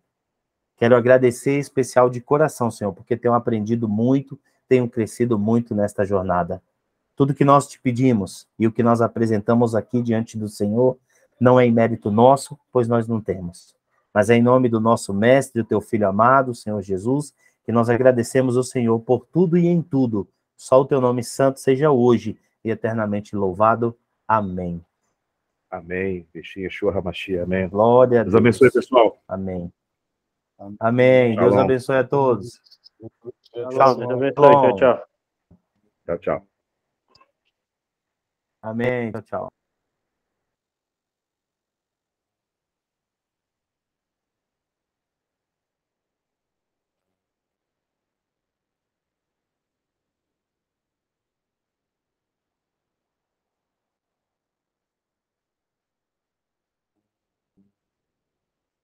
Speaker 3: Quero agradecer especial de coração, Senhor, porque tenho aprendido muito, tenho crescido muito nesta jornada. Tudo que nós Te pedimos e o que nós apresentamos aqui diante do Senhor não é em mérito nosso, pois nós não temos. Mas é em nome do nosso Mestre, o Teu Filho amado, o Senhor Jesus, que nós agradecemos ao Senhor por tudo e em tudo. Só o Teu nome santo seja hoje e eternamente louvado. Amém.
Speaker 2: Amém. Yeshua HaMashiach. Amém.
Speaker 3: Glória a Deus.
Speaker 2: Deus abençoe, pessoal.
Speaker 3: Amém. Amém. Deus abençoe a todos.
Speaker 4: Tchau. Tchau, tchau.
Speaker 2: Tchau, tchau.
Speaker 3: Amém. Tchau, tchau.